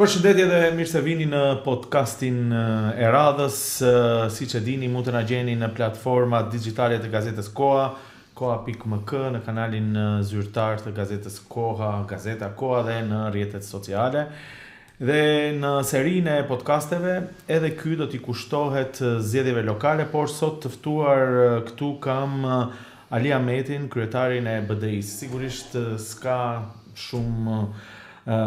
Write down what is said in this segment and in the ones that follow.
Përshëndetje dhe mirë se vini në podcastin e radhës. Siç e dini, mund të na gjeni në platformat digjitale të gazetës Koha, koha.mk, në kanalin zyrtar të gazetës Koha, Gazeta Koha dhe në rrjetet sociale. Dhe në serinë e podcasteve, edhe ky do t'i kushtohet zgjedhjeve lokale, por sot të ftuar këtu kam Ali Ahmetin, kryetarin e BDI-s. Sigurisht s'ka shumë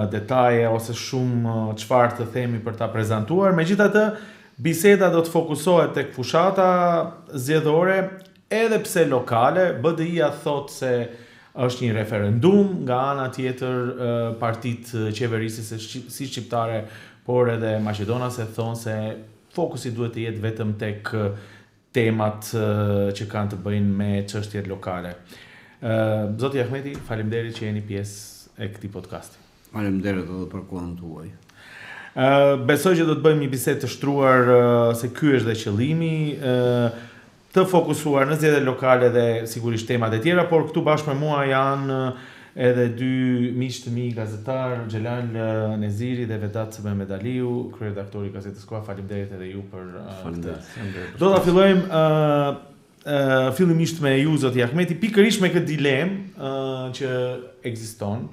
detaje ose shumë çfarë të themi për ta prezantuar. Megjithatë, biseda do të fokusohet tek fushata zgjedhore, edhe pse lokale. BDI-ja thot se është një referendum, nga ana tjetër partitë qeverisëse si shqiptare, por edhe maqedonase thonë se fokusi duhet të jetë vetëm tek temat që kanë të bëjnë me çështjet lokale. Zoti Ahmeti, faleminderit që jeni pjesë e këtij podcasti. Faleminderit edhe për kohën tuaj. Besoj që do të bëjmë një bisedë të shtruar se ky është dhe qëllimi, të fokusuar në zgjedhjet lokale dhe sigurisht temat e tjera, por këtu bashkë me mua janë edhe dy miq të mi gazetar, Xhelal Neziri dhe Vedat Mehmetaliu, kryeredaktori i gazetës Koha. Faleminderit edhe ju për këtë. Do ta fillojmë fillimisht me ju, zoti Ahmeti, pikërisht me këtë dilemë që ekziston.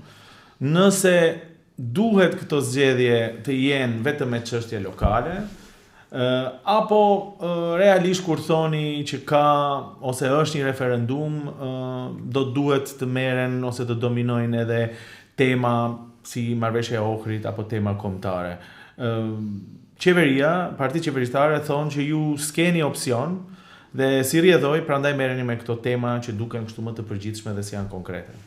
Nëse duhet këto zgjedhje të jenë vetëm me çështje lokale, apo realisht kur thoni që ka ose është një referendum, do duhet të merren ose të dominojnë edhe tema si marrëveshja e Ohrit apo tema kombëtare. Qeveria, partitë qeverishtare thonë që ju s'keni opsion dhe si rrjedhoj, prandaj merreni me këto tema që duken kështu më të përgjithshme dhe si janë konkrete.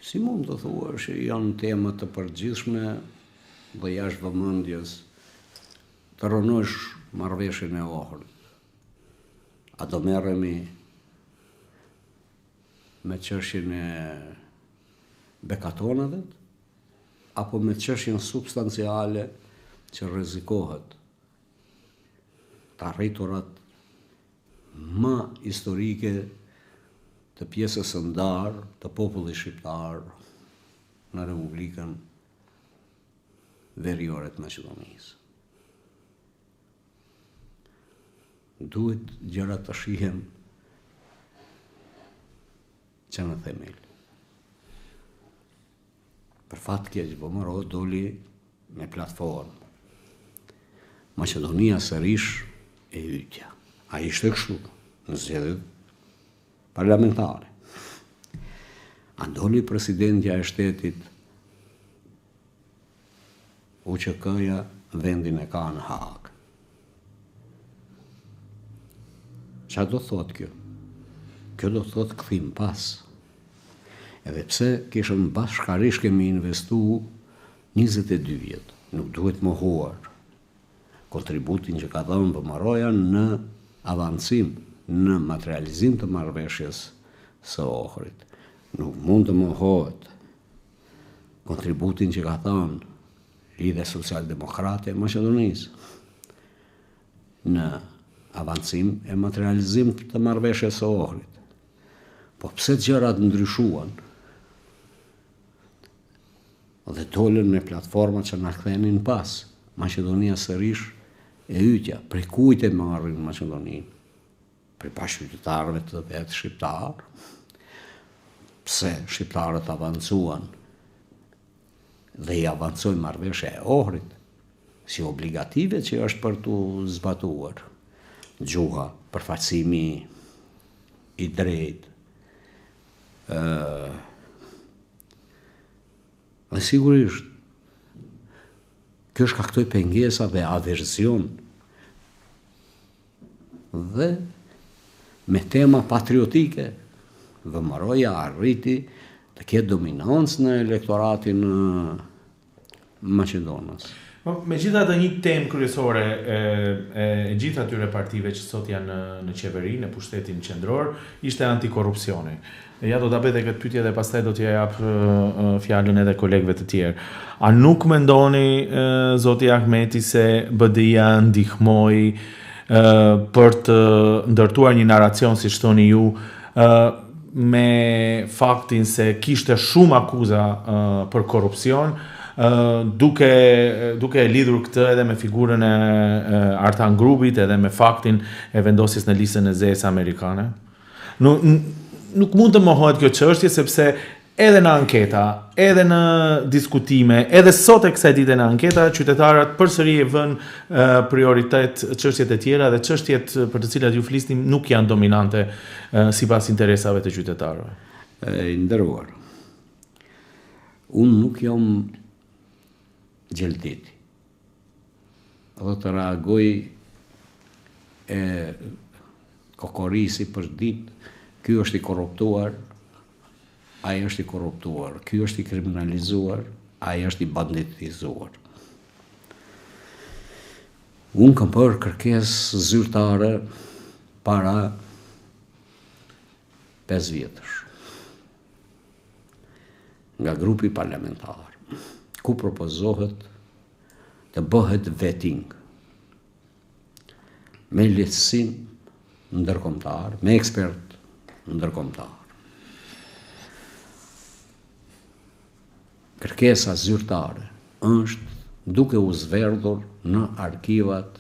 Si mund të thuash që janë tema të përgjithshme dhe jashtë vëmendjes të rënosh marrëveshjen e Ohrit? A do merremi me çështjen e bekatonave apo me çështjen substanciale që rrezikohet të arriturat më historike të pjesës së ndarë të popullit shqiptar në Republikën Veriore të Maqedonisë. Duhet gjërat të shihen që në themel. Për fat keq, Vomero doli me platformë. Maqedonia sërish e hyjtja. A ishte kështu në zgjedhjet parlamentare. Andoli presidentja e shtetit, UÇK-ja vendin e ka në Hag. Çfarë do thot kjo? Kjo do thot kthim pas. Edhe pse kishëm bashkërisht kemi investuar 22 vjet, nuk duhet mohuar kontributin që ka dhënë Vomeroja në avancim, në materializim të marrëveshjes së Ohrit. Nuk mund të mohohet kontributin që ka thënë Lidhja Social-Demokrate e Maqedonisë në avancim e materializim të marrëveshjes së Ohrit. Po pse gjërat ndryshuan dhe dolën me platforma që na kthenin pas? Maqedonia sërish e hyjtja, prej kujt e marrin Maqedoninë? Për bashkëqytetarëve të vetë shqiptarë, pse shqiptarët avancuan dhe i avancojnë marrëveshja e Ohrit, si obligative që është për të zbatuar. Gjuha, përfaqësimi i drejtë, dhe sigurisht, kjo shkaktoi pengesa dhe aversion dhe me tema patriotike, Vomeroja arriti të ketë dominancë në elektoratin maqedonas. Megjithatë, një temë kryesore e gjithë atyre partive që sot janë në qeveri, në pushtetin qendror, ishte antikorrupsioni. Ja do ta bëj këtë pyetje dhe pastaj do t'ja jap fjalën edhe kolegëve të tjerë. A nuk mendoni, zoti Ahmeti, se BDI-ja ndihmoi për të ndërtuar një naracion, si thoni ju, me faktin se kishte shumë akuza për korrupsion, duke lidhur këtë edhe me figurën e Artan Grubit edhe me faktin e vendosjes në listën e zezë amerikane. Nuk mund të mohohet kjo çështje sepse edhe në anketa, edhe në diskutime, edhe sot e kësaj dite në anketa, qytetarët përsëri e vënë prioritet çështjet e tjera dhe çështjet për të cilat ju flisnim nuk janë dominante sipas interesave të qytetarëve. Nderuar. Unë nuk jam gjeldeti. Dhe të reagoj e kokorisi për ditë, ky është i korruptuar, ai është i korruptuar, ky është i kriminalizuar, ai është i banditizuar. Unë kam bërë kërkesë zyrtare para 5 vjetësh nga grupi parlamentar, ku propozohet të bëhet vetting me lehtësim ndërkombëtar, me ekspert ndërkombëtar. Kërkesa zyrtare është duke u zverdhur në arkivat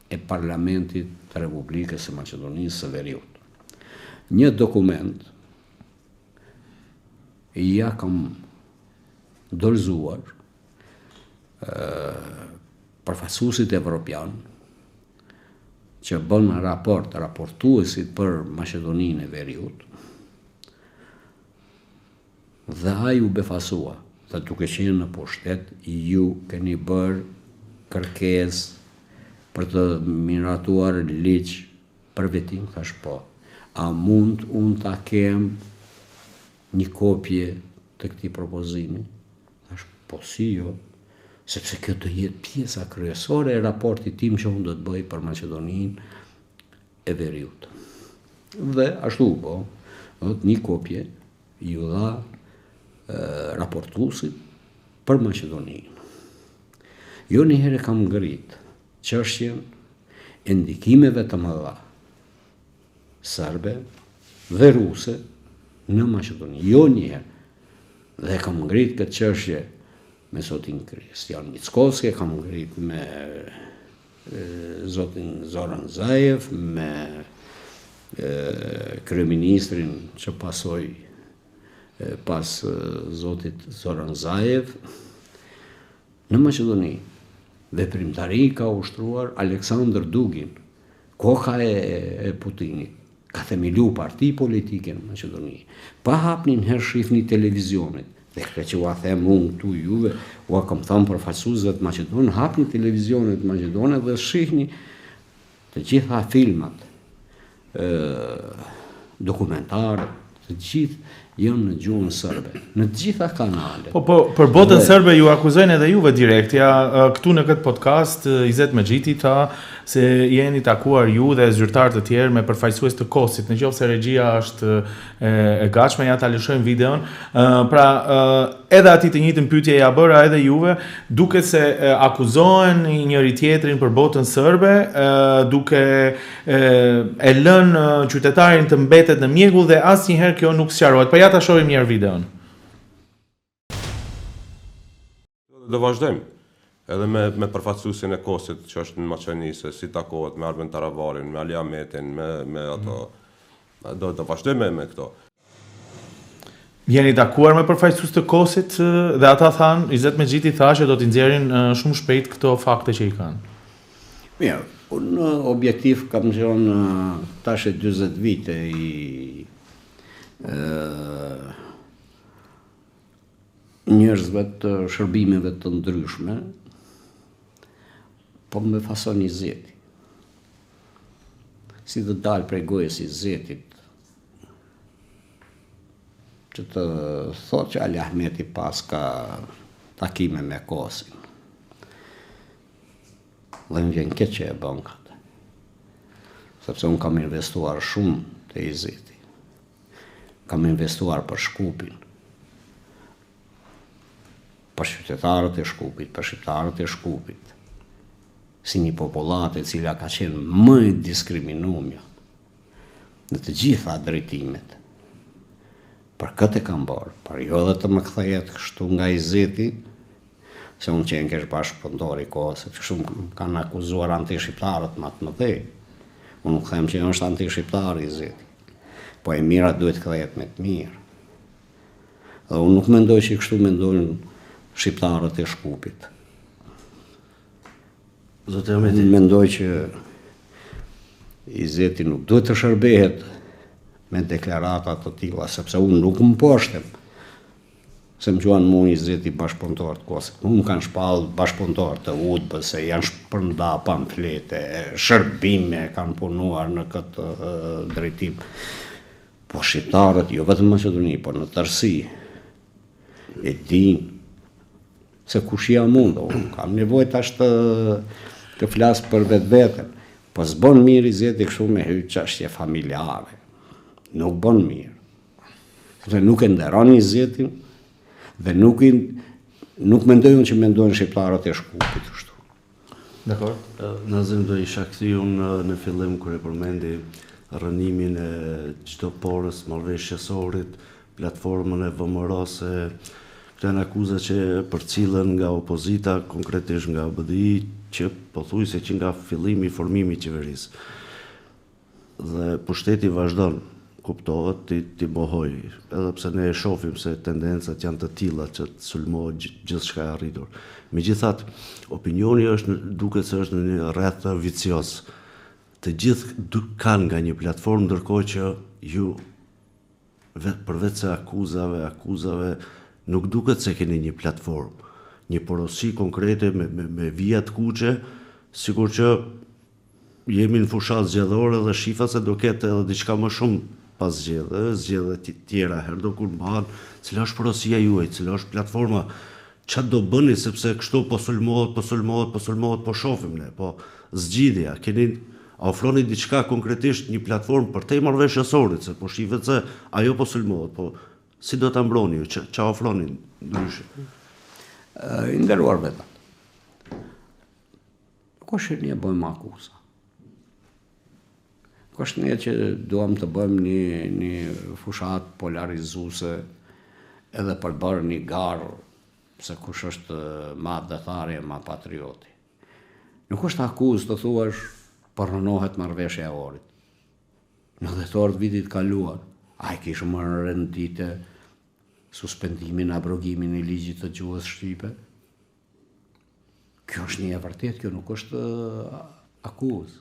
e Parlamentit të Republikës së Maqedonisë së Veriut. Një dokument ja kam dorëzuar përfaqësuesit evropian që bën raportuesit për Maqedoninë e Veriut, dhe ai u befasua. Dhe duke qenë në pushtet, ju keni bërë kërkesë për të miratuar ligj për vetting, thash po. A mund unë ta kem një kopje të këtij propozimi? Thash po, si jo, sepse kjo do jetë pjesa kryesore e raportit tim që unë do të bëj për Maqedoninë e Veriut. Dhe ashtu po, një kopje ju dha raportuesit për Maqedoninë. Jo një herë kam ngrit çështjen e ndikimeve të mëdha serbe dhe ruse në Maqedoni. Jo një herë. Dhe kam ngrit këtë çështje me zotin Kristian Mickoski, kam ngrit me zotin Zoran Zaev, me kryeministrin që pasoi pas zotit Zoran Zaev. Në Maqedoni veprimtari ka ushtruar Aleksandr Dugin, koha e Putinit, ka themilu parti politike në Maqedoni. Pa hapnin herë shifni televizionit, dhe këtë që ua them unë këtu juve, ua kam thënë përfaqësuesve të Maqedonisë, hapni televizionit Maqedone dhe shihni të gjitha filmat, dokumentarë, të gjithë janë në gjuhën serbe, në të gjitha kanalet. Po, për botën serbe ju akuzojnë edhe juve direkt. Ja, këtu në këtë podcast, Izet Mexhiti tha se jeni takuar ju dhe zyrtarë të tjerë me përfaqësues të KOS-it. Nëse regjia është e gatshme, ja ta lëshojmë videon. Pra, edhe ati të njëjtën pyetje ja bëra edhe juve, duke se akuzohen njëri tjetrin për botën serbe, duke e lënë qytetarin të mbetet në mjegull dhe asnjëherë kjo nuk sqarohet. Po ja ta shohim një herë videon. Do vazhdojmë edhe me përfaqësuesin e KOS-it që është në Maqedoni, se si takohet me Arben Taravarin, me Ali Ahmetin, me ato. Do vazhdojmë me këto. Jeni takuar me përfaqësues të KOS-it dhe ata thanë, Izet Mexhiti tha që do t'i nxjerrin shumë shpejt këto fakte që i kanë. Mirë, unë objektiv kam qenë tash 40 vite i njerëzve të shërbimeve të ndryshme, po me fason i Zeti. Si të dalë prej gojës i Zetit, që të thot që Ali Ahmeti pas ka takime me KOS-in. Dhe më vjen keq që e bën këtë. Sepse unë kam investuar shumë te i Zeti. Kam investuar për Shkupin, për qytetarët e Shkupit, për shqiptarët e Shkupit, si një popullat e cila ka qenë më e diskriminuar në të gjitha drejtimet. Për këtë e kam bërë, për jo edhe të më kthehet kështu nga i zeti, se unë qenë kesh bashkëpunëtor i kohës, se shumë kanë akuzuar anti-shqiptarët më të mëdhej. Unë nuk them që është anti-shqiptar i zeti, po e mira duhet kthehet me të mirë. Dhe unë nuk mendoj që kështu mendojnë shqiptarët e Shkupit. Unë mendoj që i zeti nuk duhet të shërbehet me deklarata të tilla, sepse unë nuk më poshtem. Se më quan mu i zeti bashkëpunëtor të Kosovës. Unë kanë shpallë bashkëpunëtor të UDB-s, se janë shpërnda pamflete, shërbime kanë punuar në këtë drejtim. Po shqiptarët, jo vetëm Maqedoni, po në tërësi, e din se kush jam unë, unë kam nevojë tash të flas për vetveten. Po s'bën mirë i zeti kështu me hyj çështje familjare. Nuk bën mirë. Sepse nuk e nderon i zetin dhe nuk mendoj unë që mendojnë shqiptarët e Shkupit kështu. Dakor. Nazim do isha kthyer unë në fillim kur e përmendi rënimin e çdo porës marrëveshjesorit, platformën e VMRO-s, këto janë akuza që përcillen nga opozita, konkretisht nga BDI, që pothuajse që nga fillimi i formimit i qeverisë. Dhe pushteti vazhdon, kuptohet, ti mohoj, edhe pse ne e shohim se tendencat janë të tilla që të sulmohet gjithçka e arritur. Megjithatë, opinioni duket se është në një rreth vicioz. Të gjithë kanë nga një platformë, ndërkohë që ju përveç se akuzave nuk duket se keni një platformë, një porosi konkrete me vija të kuqe, sikur që jemi në fushat zgjedhore dhe shifa se do ketë edhe diçka më shumë pas zgjedhje tjera herë do kur mbahen, cila është porosia juaj, cila është platforma, çfarë do bëni sepse kështu po sulmohet, po shohim ne, po zgjidhja, a ofroni diçka konkretisht një platformë për te marrëveshjesorit, se po shihet se ajo po sulmohet, po si do ta mbroni ju, ç'a ofroni ndryshe? I nderuar vetë. Nuk është ne bëjmë akuza. Nuk është ne që duam të bëjmë një fushat polarizuese edhe për bërë një garë se kush është ma dëthari e ma patrioti. Nuk është akuzë të thuash për rënohet marrëveshja e orit. Në dhjetor të vitit kaluar, ai kishte më rendite suspendimin, abrogimin e ligjit të gjuhës shqipe. Kjo është një e vërtet, kjo nuk është akuzë.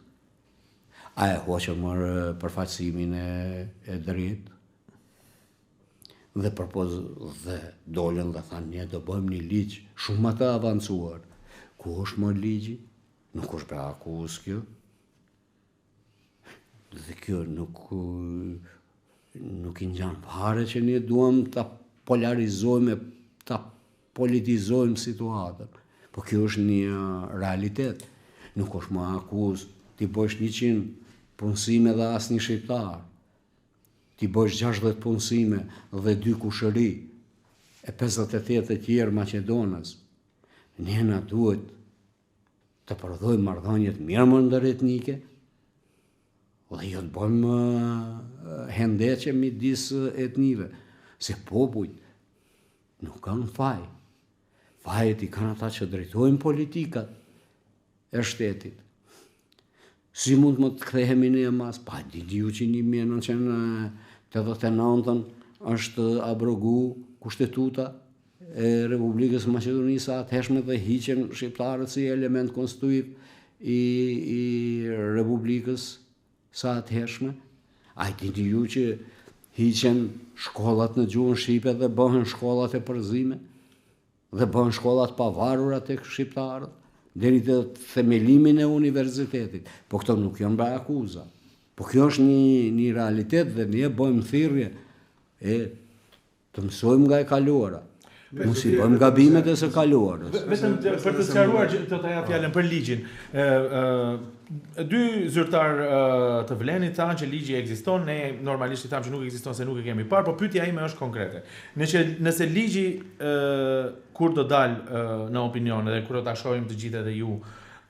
A e hoqë mërë përfaqësimin e drejt dhe dhe dolën dhe thanë ne do bëjmë një ligj shumë më të avancuar. Ku është më ligji? Nuk është për akuzë kjo. Dhe kjo nuk i ngjan fare që ne duam ta polarizojmë, ta politizojmë situatën. Po kjo është një realitet. Nuk është më akuzë ti bësh 100 punësime dhe asnjë shqiptar. Ti bësh 60 punësime dhe 2 kushëri e 58 të tjerë Maqedonës. Ne na duhet të prodhojmë marrëdhënie të mira ndëretnike dhe jo të bëjmë hendeqe midis etnive, se popujt nuk kanë faj. Fajet i kanë ata që drejtojnë politikat e shtetit. Si mund më të kthehemi ne mas? Pa diti ju që 1989 është abrogu kushtetuta e Republikës Maqedonisë së atëhershme dhe hiqen shqiptarët si element konstitutiv i Republikës së atëhershme. A diti ju që hiqen shkollat në gjuhën shqipe dhe bëhen shkollat e përzime dhe bëhen shkollat pavarura tek shqiptarët deri te themelimin e universitetit. Po këto nuk janë bërë akuza. Po kjo është një realitet dhe ne bëjmë thirrje të mësojmë nga e kaluara. Mos i bëjmë gabimet e së kaluarës. Vetëm për të sqaruar të ta jap fjalën për ligjin. Dy zyrtar të Vlenit thanë që ligji ekziston, ne normalisht i thamë që nuk ekziston se nuk e kemi parë, por pyetja ime është konkrete. Nëse ligji kur do dalë në opinion dhe kur do ta shohim të gjithë edhe ju,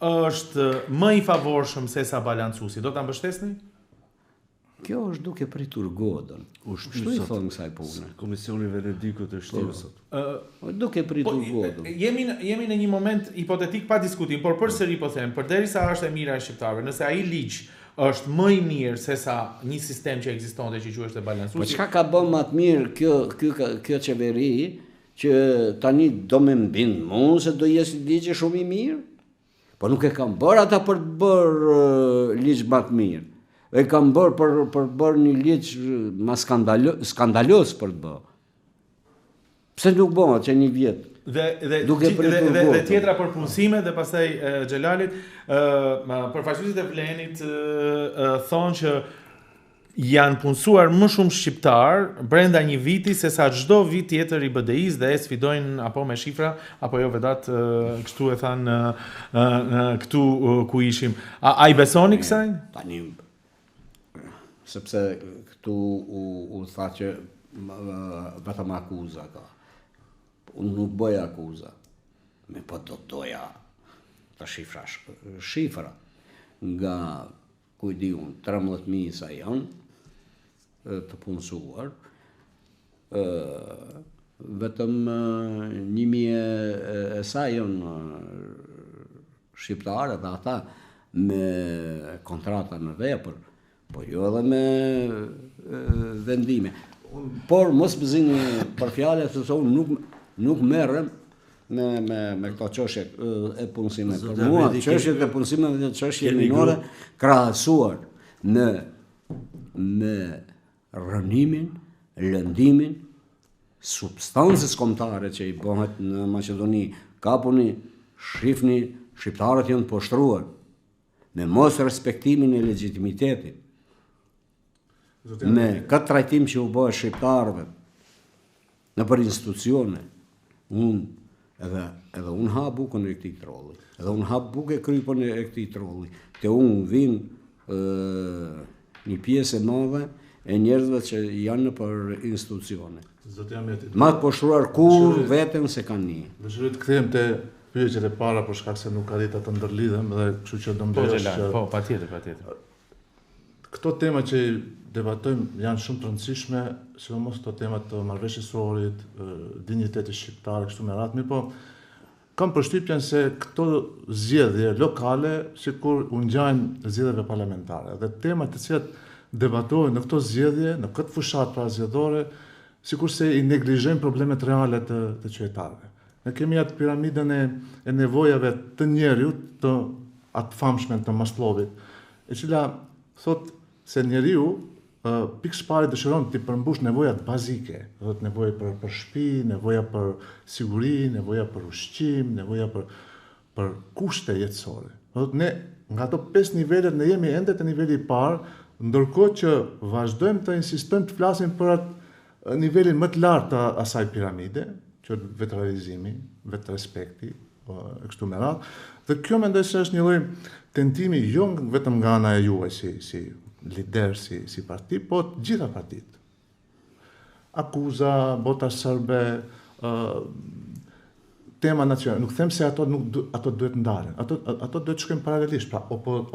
është më i favorshëm se sa balancuesi, do ta mbështesni? Kjo është duke pritur godën. Kështu i thonë kësaj pune. Komisioni Venedikut e shtyr sot. Duke pritur godën. Jemi në një moment hipotetik pa diskutim, por përsëri po them, përderisa është e mira e shqiptarëve, nëse ai ligj është më i mirë se sa një sistem që ekzistonte që quhet e balancuar. Po çka ka bën më të mirë kjo qeveri që tani do më mbind mua se do jesh ligj shumë i mirë? Po nuk e kam bërë ata për të bërë ligj më të mirë. E kam bërë për bërë një ligj më skandalos për të bërë. Pse nuk bëhet që një vit? Dhe tjetra për punësime dhe pastaj Xhelalit, përfaqësuesit e Vlenit thonë që janë punësuar më shumë shqiptar brenda një viti se sa çdo vit tjetër i BDI-s dhe e sfidojnë apo me shifra apo jo vetat kështu e thanë këtu ku ishim. A i besoni kësaj? Tani sepse këtu u tha që vetëm akuza ka. Unë nuk bëja akuza. Me po do doja të shifra nga ku i di unë 13.000 sa janë të punësuar, vetëm 1.000 e sa janë shqiptarë dhe ata me kontrata në vepër, po jo edhe me vendime. Por mos bëzini për fjalë se unë nuk merrem me këto çështje e punësimit. Për mua çështjet e punësimit dhe çështje minore krahasuar me rënimin, lëndimin, substancës kombëtare që i bëhet në Maqedoni, kapuni, shifni, shqiptarët janë poshtruar me mos respektimin e legitimitetit. Me këtë trajtim që u bëhet shqiptarëve në për institucione, edhe unë ha bukën e këtij trolli, edhe unë ha bukë e krypën e këtij trolli, te unë vinë një pjesë e madhe e njerëzve që janë në për institucione. Ma të poshtruar kur veten se kanë një. Dëshiroj të kthehem te pyetjet e para për shkak se nuk arrita të ndërlidhem dhe kështu që do mbështesh që po patjetër. Këto tema që debatojmë janë shumë të rëndësishme, sidomos këto tema të marrëveshjes sorit, dinjiteti shqiptar kështu me radhë, po kam përshtypjen se këto zgjedhje lokale sikur u ngjajnë zgjedhjeve parlamentare dhe temat të cilat debatohen në këto zgjedhje, në këtë fushat pra zgjedhore, sikur se i neglizhojnë problemet reale të qytetarëve. Ne kemi atë piramidën e nevojave të njeriut, të atë famshme të Maslowit, e cila thot se njeriu pikëpari dëshiron të përmbush nevojat bazike, do të nevojë për shtëpi, nevoja për siguri, nevoja për ushqim, nevoja për kushte jetësore. Do të ne nga ato 5 nivelet ne jemi ende te niveli i parë, ndërkohë që vazhdojmë të insistojmë të flasim për atë nivelin më të lartë të asaj piramide, që është vetë realizimi, vetë respekti, kështu me radhë. Dhe kjo mendoj se është një lloj tentimi jo vetëm nga ana e juaj si lider, si parti, po të gjitha partitë. Akuza, bota sërbe, tema nacionale. Nuk them se ato duhet ndalen. Ato duhet të shkojnë paralelisht. Pra,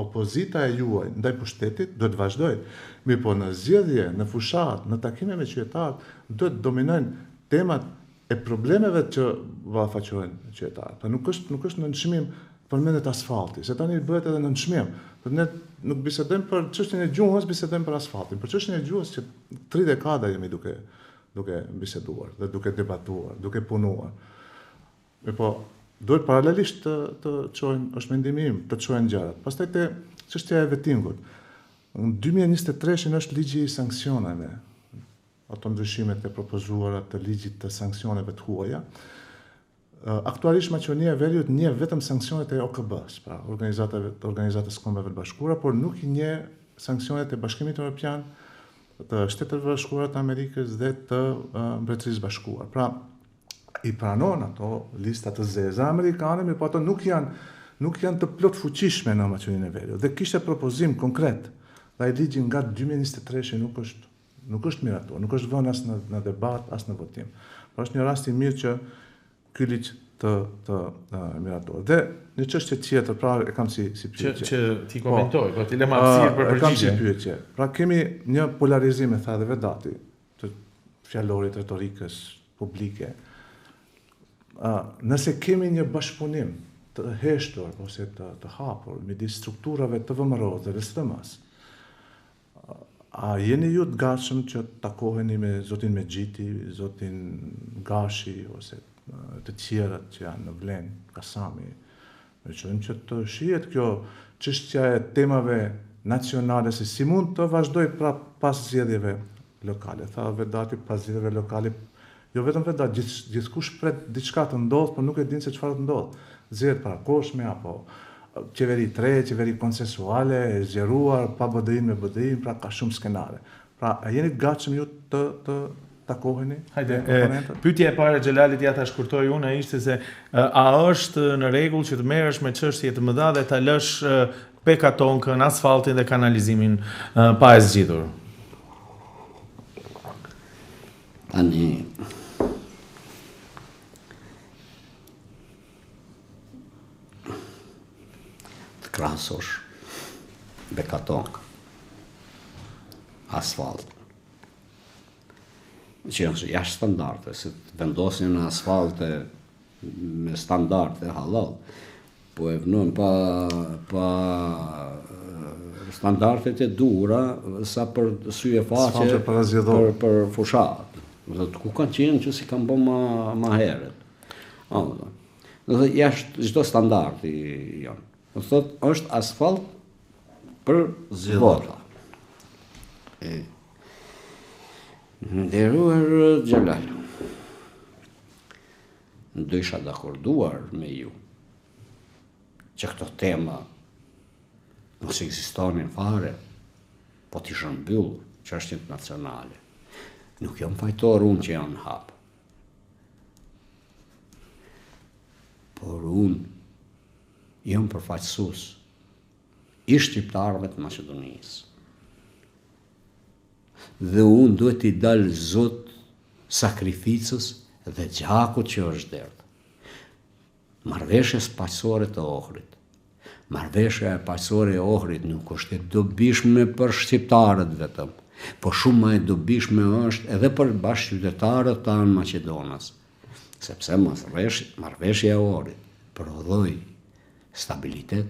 opozita e juaj ndaj pushtetit duhet vazhdojë. Mirë po në zgjedhje, në fushat, në takime me qytetarët, duhet dominojnë temat e problemeve që ballafaqohen qytetarët. Pra nuk është në nëshmim përmendet asfalti, se tani bëhet edhe në nëshmim. Ne nuk bisedojmë për çështjen e gjuhës, bisedojmë për asfaltin. Për çështjen e gjuhës që 3 dekada jemi duke biseduar dhe duke debatuar, duke punuar. Po duhet paralelisht të çojnë, është mendimi im, të çojnë gjërat. Pastaj te çështja e vettingut. Në 2023 është ligji i sanksioneve. Ato ndryshimet e propozuara të ligjit të sanksioneve të huaja. Aktualisht Maqedonia e Veriut njeh vetëm sanksionet e OKB-s, pra Organizatës Kombeve të Bashkuara, por nuk i njeh sanksionet e Bashkimit Evropian, të Shteteve Bashkuara të Amerikës dhe të Mbretërisë Bashkuar. Pra, i pranon ato lista të zeza amerikane, mirë po ato nuk janë të plot fuqishme në Maqedoninë e Veriut. Dhe kishte propozim konkret, dhe ai ligji nga 2023 nuk është mirator, nuk është vënë as në debat, as në votim. Por është një rast i mirë që ky ligj të emiratorë. Dhe një çështje tjetër, pra e kam si pyetje. Që ti komentoj, po ti lëmë hapësirë për e kam si përgjigje. pyetje. Pra kemi një polarizim, e tha edhe Vedati, të fjalorit retorikës publike. Nëse kemi një bashkëpunim të heshtur ose të hapur midis strukturave të VMRO-s dhe STM-s, a jeni ju të gatshëm që të takoheni me zotin Mexhiti, zotin Gashi ose të tjerët që janë në Vlen, Kasami, me qëllim që të shihet kjo çështja e temave nacionale, se si mund të vazhdoj pra pas zgjedhjeve lokale. Tha Vedati, pas zgjedhjeve lokale, jo vetëm Vedati, gjithkush pret diçka të ndodh, por nuk e din se çfarë të ndodh. Zgjedhjet parakoshme apo qeveri 3, qeveri konsensuale, e zgjeruar pa BDI-n me BDI-n, pra ka shumë skenare. Pra, a jeni të gatshëm ju të takoheni? Hajde, pyetja e parë Xhelalit ja ta shkurtoj unë ishte se a është në rregull që të merresh me çështje të mëdha dhe ta lësh pekatonkën, asfaltin dhe kanalizimin pa e zgjidhur? Tani të krahasosh bekatonk, asfalt, që janë jashtë standarde, se të vendosin në asfalte me standarde halal, po e vënojnë pa standardet e duhura sa për syje faqe për fushat. Ku kanë qenë që si kanë bërë ma herët. Dhe jashtë çdo standardi janë. Do thotë është asfalt për vota. Nderuar Xhelal, do isha dakorduar me ju që këto tema mos ekzistonin fare, po t'i shëmbyllur çështjet nacionale. Nuk jam fajtor unë që janë hap. Por unë jam përfaqësues i shqiptarëve të Maqedonisë. Dhe unë duhet t'i dalë zot sakrificës dhe gjakut që është derdhë. Marrëveshjes paqësore të Ohrit. Marrëveshja e paqësore e Ohrit nuk është e dobishme për shqiptarët vetëm, po shumë më e dobishme është edhe për bashkëqytetarët tanë Maqedonas, sepse marrëveshja e Ohrit prodhoi stabilitet,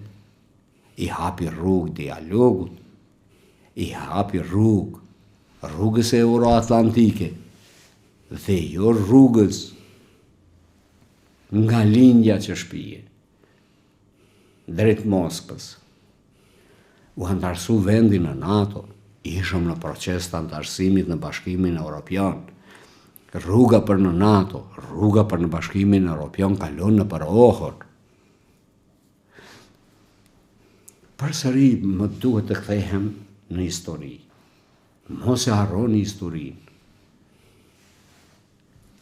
i hapi rrugë dialogut, i hapi rrugës e euroatlantike, dhe jo rrugës nga lindja që shpije, drejt Moskës. U antarësu vendi në NATO, ishëm në proces të antarësimit në Bashkimin Evropian. Rruga për në NATO, rruga për në Bashkimin Evropian kalon në për Ohër. Përsëri më duhet të kthehem në histori. Mos e harroni historinë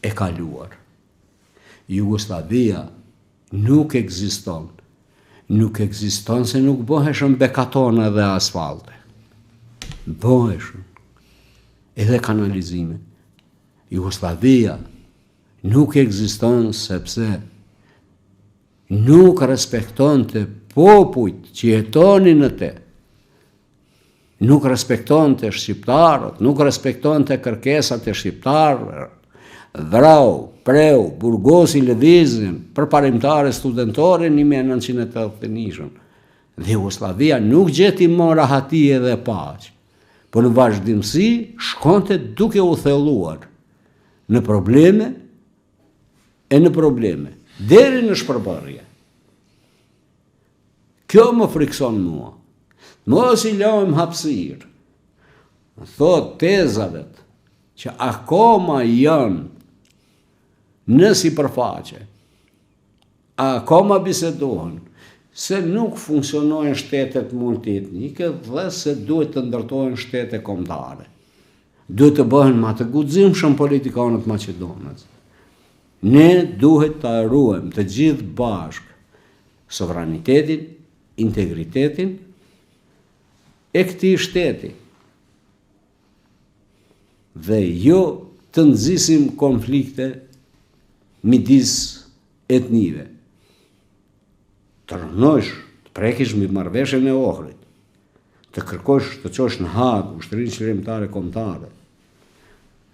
e kaluar. Jugoslavia nuk ekziston. Nuk ekziston se nuk bëheshën bekatona dhe asfalte. Bëheshën edhe kanalizime. Jugoslavia nuk ekziston sepse nuk respektonte popujt që jetonin në te. Nuk respektonte shqiptarët, nuk respektonte kërkesat e shqiptarëve. Vrau, preu, burgosi lëvizin, përparimtare studentore 1989. Dhe Jugoslavia nuk gjeti më rahatie dhe paqë, por në vazhdimsi shkonte duke u thelluar në probleme e në probleme, deri në shpërbërje. Kjo më frikson mua. Mos i lëm hapësirë. Thot tezavet që akoma janë në sipërfaqe, akoma bisedohen, se nuk funksionojnë shtetet multietnike dhe se duhet të ndërtojnë shtete kombëtare. Duhet të bëhen më të guximshëm politikanët maqedonës. Ne duhet të ruajmë të gjithë bashkë sovranitetin, integritetin e këtij shteti. Dhe jo të nxisim konflikte midis etnive, të rënojsh, të prekish mbi marrëveshjen e Ohrit, të kërkosh të qosh në Hag, Ushtrinë Qlirimtare Kombëtare,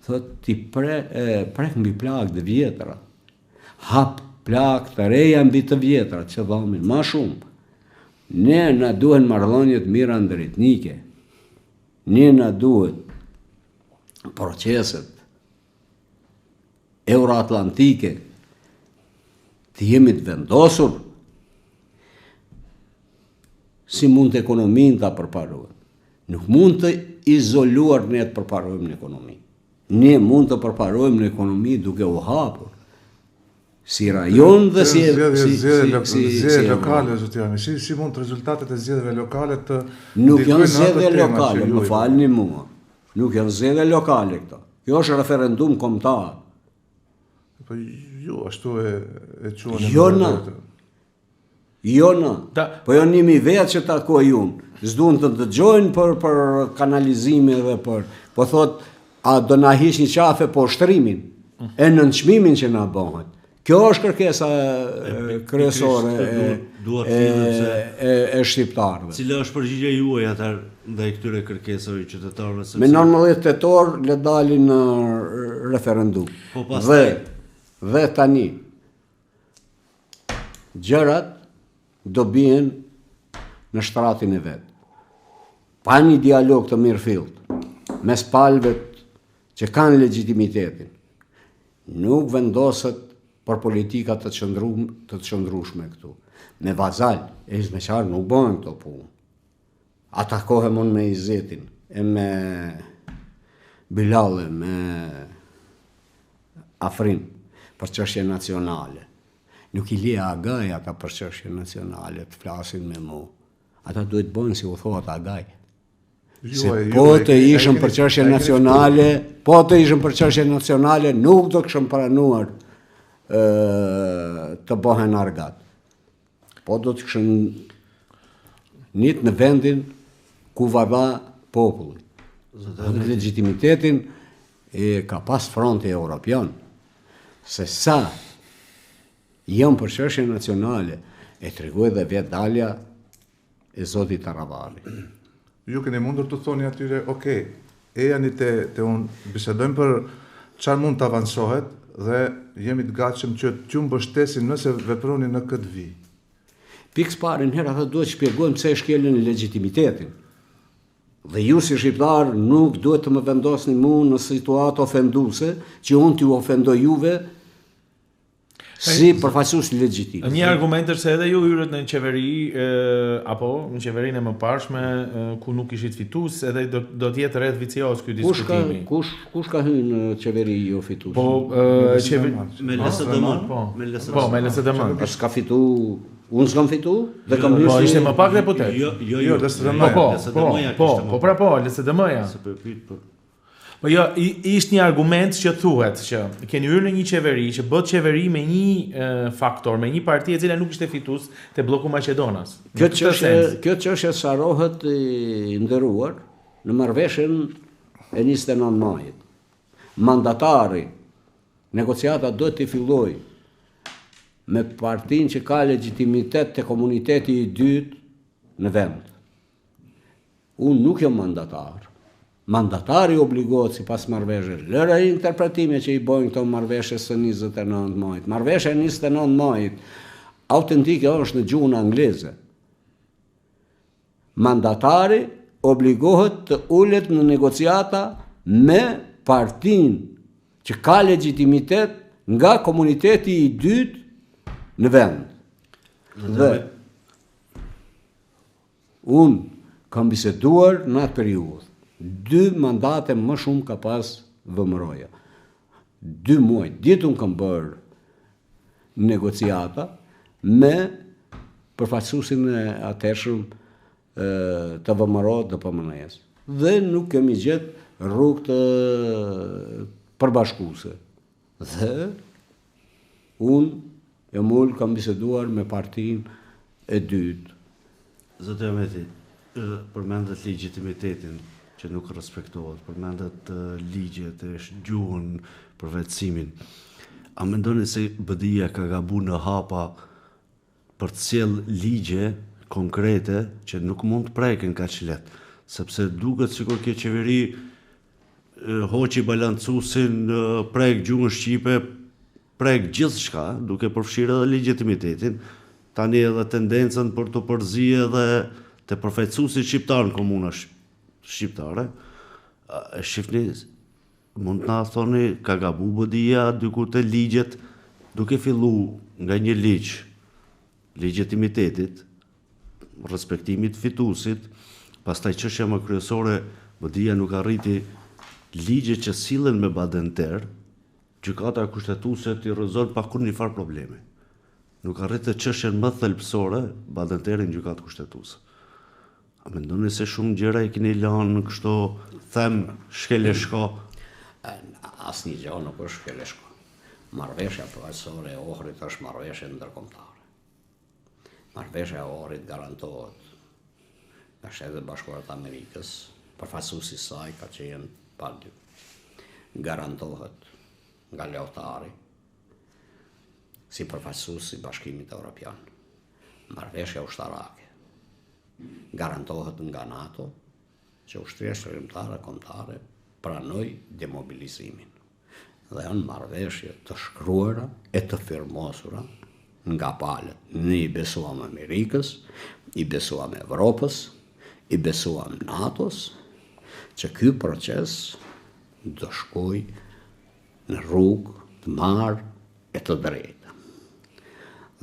thot ti prek mbi plagë të vjetra, hap plagë të reja mbi të vjetra, që dhamin ma shumë. Ne na duhen marrëdhënie të mira ndëretnike, ne na duhet proceset euroatlantike, të jemi të vendosur, si mund të ekonominë ta përparojmë. Nuk mund të izoluar ne të përparojmë në ekonomi. Ne mund të përparojmë në ekonomi duke u hapur. Si rajon dhe si zgjedhje lokale, zotjani. Si mund rezultatet e zgjedhjeve lokale të nuk janë zgjedhje lokale, më falni mua. Nuk janë zgjedhje lokale këto. Kjo është referendum kombëtar. Po ju ashtu e quhen. Jo na. Po janë 1000 vetë që takoj unë. S'duan të dëgjojnë për kanalizime dhe për, po thot, a do na hiq një qafe po shtrimin e nënçmimin që na bëhet. Kjo është kërkesa kryesore e shqiptarëve. Cila është përgjigjja juaj atar ndaj këtyre kërkesave qytetarëve? Me 19 tetor le dalin në referendum. Dhe tani gjërat do bien në shtratin e vet. Pa një dialog të mirëfillt mes palëve që kanë legitimitetin. Nuk vendoset për politika të qëndrueshme këtu. Me vazal, e izmeqar nuk bëhen këto punë. Atakohem unë me Izetin, e me Bilale, me Afrin, për çështje nacionale. Nuk i lije agaj ata për çështje nacionale të flasin me mu. Ata duhet bëhen si u thot agaj. Se po të ishëm për çështje nacionale, nuk do kishëm pranuar të bëhen argat. Po do të kishëm njët në vendin ku vada populli. Dhe legitimitetin ka pas fronti europian. Se sa jam për çështje nacionale, e tregoj dhe vetë dalja e zotit Taravalli. Ju keni mundur të thoni atyre, e janë të unë bisedojmë për çfarë mund të avansohet dhe jemi të gatshëm që t'ju mbështesim nëse veproni në këtë vijë. Pikës parë, herë ata duhet shpjegojmë pse shkelën legitimitetin. Dhe ju si shqiptar nuk duhet të më vendosni mu në situatë ofenduese që unë t'ju ofendoj juve si përfaqësues legjitim. Një argument është se edhe ju hyrët në qeveri apo në qeverinë e mëparshme ku nuk ishit fitues, edhe do të jetë rreth vicioz ky diskutimi. Kush ka hyrë në qeveri jo fitues? Po me LSDM. Po, me LSDM. S'ka fitu, unë s'kam fitu dhe kam hyrë. Po ishte më pak deputet. Jo, LSDM-ja. Po, LSDM-ja. Po jo, ishte një argument që thuhet që keni hyrë në një qeveri që bëhet qeveri me një faktor, me një parti e cila nuk ishte fitues te bloku Maqedonas. Kjo çështje sharohet i nderuar në marrëveshjen e 29 majit. Mandatari, negociata do të fillojë me partinë që ka legjitimitet te komuniteti i dytë në vend. Unë nuk jam mandatar. Mandatari obligohet si pas marrëveshjes. Lëra interpretime që i bojnë këto marrëveshjes së 29 majit. Marrëveshja e 29 majit autentike është në gjuhën angleze. Mandatari obligohet të ulet në negociata me partinë që ka legjitimitet nga komuniteti i dytë në vend. Dhe unë kam biseduar në atë periudhë. 2 mandate më shumë ka pas VMRO-ja. 2 muaj. Ditë unë kam bërë negociata me përfaqësuesin e atëshëm të VMRO dhe PMN-s. Dhe nuk kemi gjetë rrugë të përbashkuese. Dhe unë e mull kam biseduar me partinë e dytë. Zotë Ahmeti, përmendet legitimitetin që nuk respektohet, përmendet ligjet e gjuhën, përvetësimin. A mendoni se BDI-ja ka gabu në hapa për të sjell ligje konkrete që nuk mund të preken kaq lehtë, sepse duket sikur kjo qeveri hoqi balancusin, prek gjuhën shqipe, prek gjithçka, duke përfshirë edhe legjitimitetin, tani edhe tendencën për të përzier edhe të përfaqësuesit shqiptar në komuna shqiptare. Shifni, mund të na thoni, ka gabu BDI-ja diku te ligjet, duke fillu nga një ligj legjitimitetit, respektimit fituesit, pastaj çështja më kryesore, BDI-ja nuk arriti ligje që sillen me badenter, gjykata kushtetuese t'i rrëzon pa kur një farë problemi. Nuk arritë çështjen më thelbësore, badenterin gjykatë kushtetuese. A mendoni se shumë gjëra i keni lënë kështu, them, shkeleshko? Asnjë gjë nuk është shkeleshko. Marrëveshja përfaqësore e Ohrit është marrëveshje ndërkombëtare. Marrëveshja e Ohrit garantohet nga Shtetet Bashkuara të Amerikës, përfaqësuesi i saj ka qenë pa dy. Garantohet nga Leotari si përfaqësues i Bashkimit Evropian. Marrëveshja ushtarake garantohet nga NATO që ushtria shërbimtare kombëtare pranoi demobilizimin. Dhe janë marrëveshje të shkruara e të firmosura nga palët. Ne i besuam Amerikës, i besuam Evropës, i besuam NATO-s, që ky proces do shkojë në rrugë të marrë e të drejtë.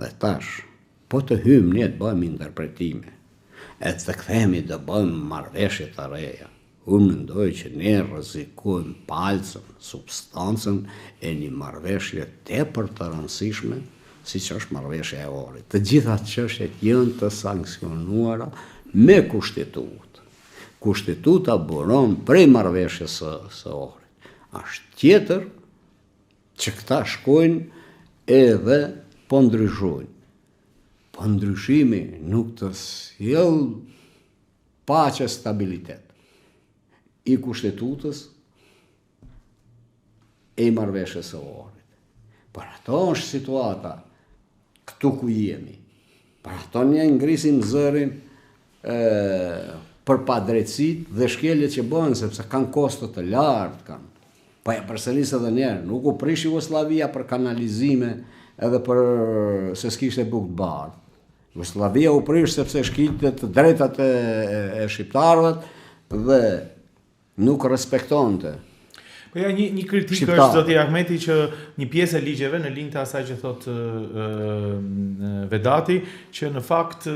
Dhe tash, po të hymë një të bëjmë interpretime, e të kthehemi të bëjmë marrëveshje të reja, unë mendoj që ne rrezikojmë palcën, substancën e një marrëveshje tepër të rëndësishme, siç është marrëveshja e Ohrit. Të gjitha çështjet janë të sanksionuara me kushtetutë. Kushtetuta buron prej marrëveshjes së Ohrit. Është tjetër që këta shkojnë edhe po ndryshojnë. Po ndryshimi nuk të sjell paqe, stabilitet i kushtetutës e i marrëveshjes së Ohrit. Por ato është situata këtu ku jemi. Por ato ne ngrisim zërin për padrejtësitë dhe shkeljet që bëhen, sepse kanë kosto të lartë, kanë. Po ja përsëris edhe një herë, nuk u prish Jugosllavia për kanalizime edhe për se s'kishte bukë të bardhë. Jugosllavia u prish sepse shkilte të drejtat e shqiptarëve dhe nuk respektonte. Po ja, një kritik është, zoti Ahmeti, që një pjesë e ligjeve në linjë të asaj që thot Vedati, që në fakt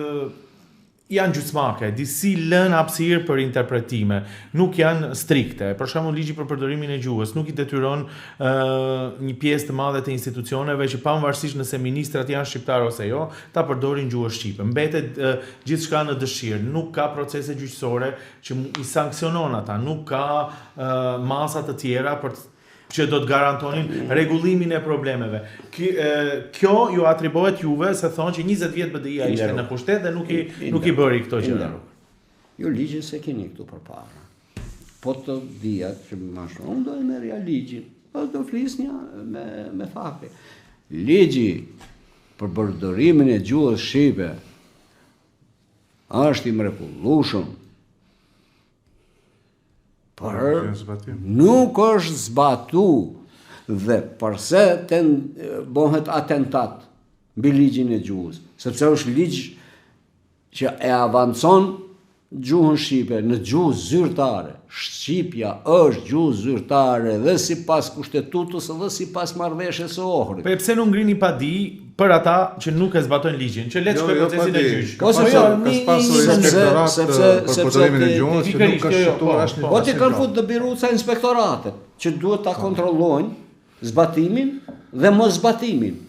janë gjysmake, disi lën hapësirë për interpretime, nuk janë strikte. Për shembull, ligji për përdorimin e gjuhës nuk i detyron një pjesë të madhe të institucioneve që pavarësisht nëse ministrat janë shqiptar ose jo, ta përdorin gjuhën shqipe. Mbetet gjithçka në dëshirë, nuk ka procese gjyqësore që i sanksionon ata, nuk ka masa të tjera që do të garantonin rregullimin e problemeve. Kjo ju atribuohet juve se thonë që 20 vjet BDI-ja ishte në pushtet dhe nuk i bëri këto gjëra. Ju ligjin se keni këtu përpara. Po të dija që më shumë, unë do e merja ligjin, po do flisnja me fakte. Ligji për përdorimin e gjuhës shqipe është i mrekullueshëm, por nuk është zbatu dhe përse bëhet atentat mbi ligjin e gjuhës, sepse është ligj që e avancon gjuhën shqipe në gjuhë zyrtare. Shqipja është gjuhë zyrtare dhe sipas kushtetutës dhe sipas marrëveshjes së Ohrit. Po pse nuk ngrini padi për ata që nuk e zbatojnë ligjin, që le të shkojë procesin e gjyqit. Ka pasur inspektorat për përdorimin e gjuhës që nuk ka shtuar asnjë. Po ti kanë futur biruca inspektoratet që duhet ta kontrollojnë zbatimin dhe mos zbatimin.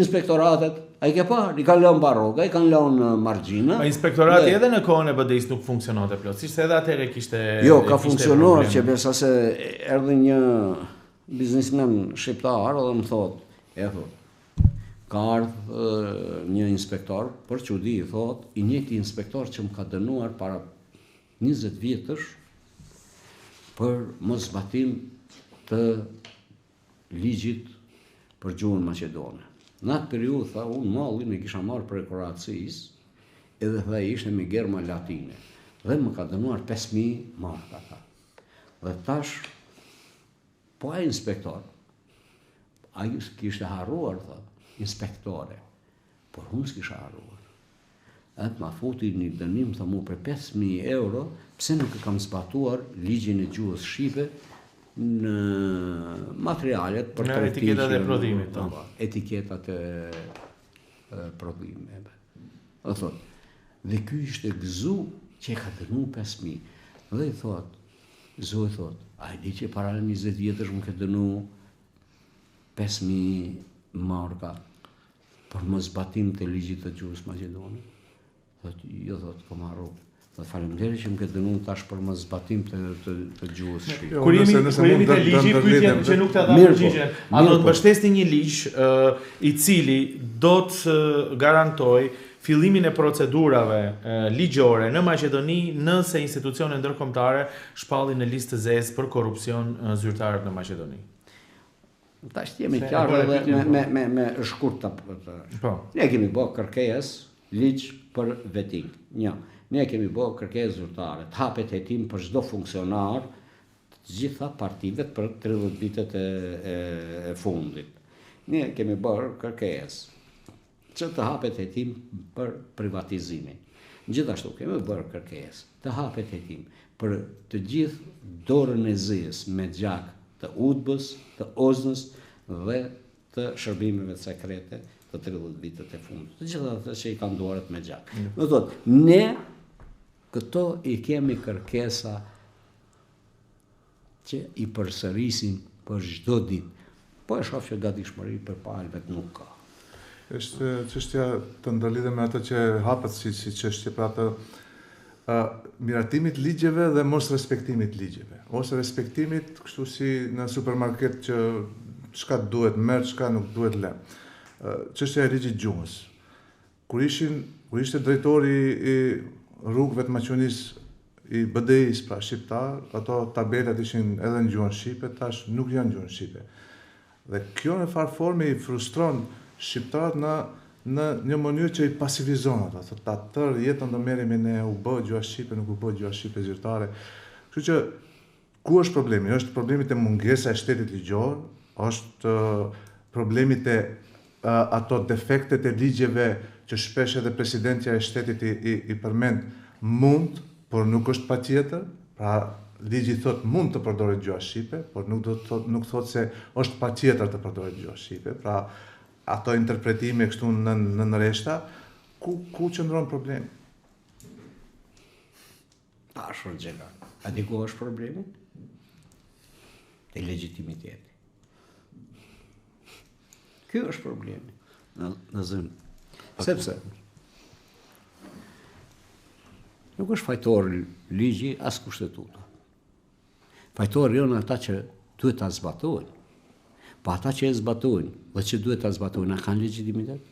Inspektoratet, ai ke parë, i kanë lënë barroga, i kanë lënë margjina. Po inspektorati edhe në kohën e BDI-s nuk funksiononte plotësisht, se edhe atëherë kishte. Jo, ka funksionuar që besa se erdhi një biznesmen shqiptar dhe më thot, ka ardhur një inspektor, për çudi i thot, i njëjti inspektor që më ka dënuar para 20 vjetësh për mos zbatim të ligjit për gjuhën maqedone. Në atë periudhë, tha, unë mallin e kisha marrë për Kroacisë, edhe tha ishte me germa latine. Dhe më ka dënuar 5.000 marka ta. Dhe tash, po ai inspektor, ai kishte harruar, tha, inspektore, por unë s'kisha harruar. Atë ma futi një dënim, tha mu, për 5.000 euro, pse nuk e kam zbatuar ligjin e gjuhës shqipe në materialet për në etiketat e prodhimit. Etiketat e prodhimeve. Dhe thot, dhe ky ishte gëzu që e ka dënu 5.000. Dhe i thot, gëzu e thot, a i di që para 20 vjetësh më ke dënu 5.000 marka për më zbatim të ligjit të gjuhës maqedone? Thot, jo, thot, kom harru. Thot, faleminderit që më ke dënu tash për më zbatim të gjuhës shqipe. Kur jemi te ligji, pyetjen që nuk ta dha përgjigjen, a do të mbështesni një ligj i cili do të garantoj fillimin e procedurave ligjore në Maqedoni nëse institucionet ndërkombëtare shpallin në listë të zezë për korrupsion zyrtarët në Maqedoni? Tash jemi qartë edhe me shkurt të. Ne kemi bërë kërkesë ligj për veting. Ne kemi bërë kërkesë zyrtare, të hapet hetim për çdo funksionar të gjitha partivet për 30 vitet e fundit. Ne kemi bërë kërkesë që të hapet hetim për privatizimin. Gjithashtu kemi bërë kërkesë të hapet hetim për të gjithë dorën e zezë me gjak të UDB-s, të OZN-s dhe të shërbimeve sekrete të 30 vitet e fundit. Të gjitha ato që i kanë duarët me gjak. Do thotë, ne këto i kemi kërkesa që i përsërisim për çdo ditë. Po e shoh që gatishmëri për palëvet nuk ka. Është çështja të ndërlidhur me ato që hapet si çështje për atë miratimit ligjeve dhe mos respektimit ligjeve. Ose respektimit kështu si në supermarket që çka duhet merr, çka nuk duhet lë. Çështja e ligjit gjuhës. Kur ishte drejtori i rrugëve të Maqedonisë i BDI-s, pra shqiptar, ato tabelat ishin edhe në gjuhën shqipe, tash nuk janë gjuhën shqipe. Dhe kjo në farë forme i frustron shqiptarët në një mënyrë që i pasivizon ata, thotë ta tërë jetën do merremi ne u bë gjuha shqipe, nuk u bë gjuha shqipe zyrtare. Kështu që ku është problemi? Është problemi te mungesa e shtetit ligjor, është problemi te ato defektet e ligjeve që shpesh edhe presidentja e shtetit i përmend mund, por nuk është patjetër. Pra ligji thot mund të përdoret gjuha shqipe, por nuk thot se është patjetër të përdoret gjuha shqipe. Pra ato interpretime kështu në rreshta, ku qëndron problemi? Ashur gjela. A di ku është problemi? Te legitimiteti. Ky është problemi. Në zëm. Sepse nuk është fajtor ligji as kushtetuta. Fajtor janë ata që duhet ta zbatojnë. Po ata që e zbatojnë dhe që duhet ta zbatojnë, a kanë legitimitet?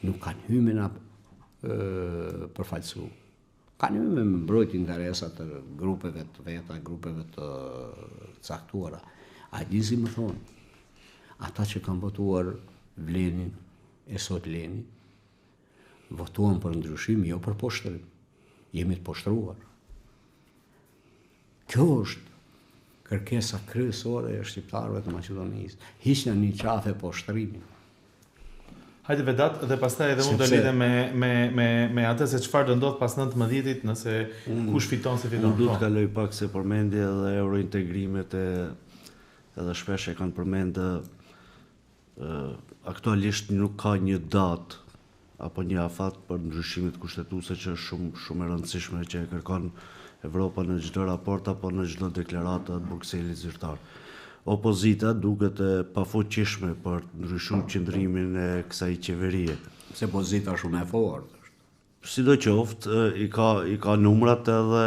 Nuk kanë hymen përfaqësu. Kanë hymen me mbrojtje interesat të grupeve të veta, grupeve të caktuara. A dizi më thonë, ata që kanë votuar Vlenin e sot Lenin, votuan për ndryshim, jo për poshtrim. Jemi të poshtruar. Kjo është kërkesa kryesore e shqiptarëve të Maqedonisë. Hiqja një qafe poshtrimin. Hajde Vedat, dhe pastaj edhe unë do lidhem me atë se çfarë do ndodh pas 19-it, nëse kush fiton se fiton. Unë do të kaloj pak se përmendje edhe eurointegrimet edhe shpesh e kanë përmendë aktualisht nuk ka një datë apo një afat për ndryshimet kushtetuese që është shumë e rëndësishme që e kërkon Evropa në çdo raport apo në çdo deklaratë të Brukselit zyrtar. Opozita duket e pafuqishme për të ndryshuar qëndrimin e kësaj qeverie. Se opozita shumë e fortë është. Sidoqoftë i ka numrat edhe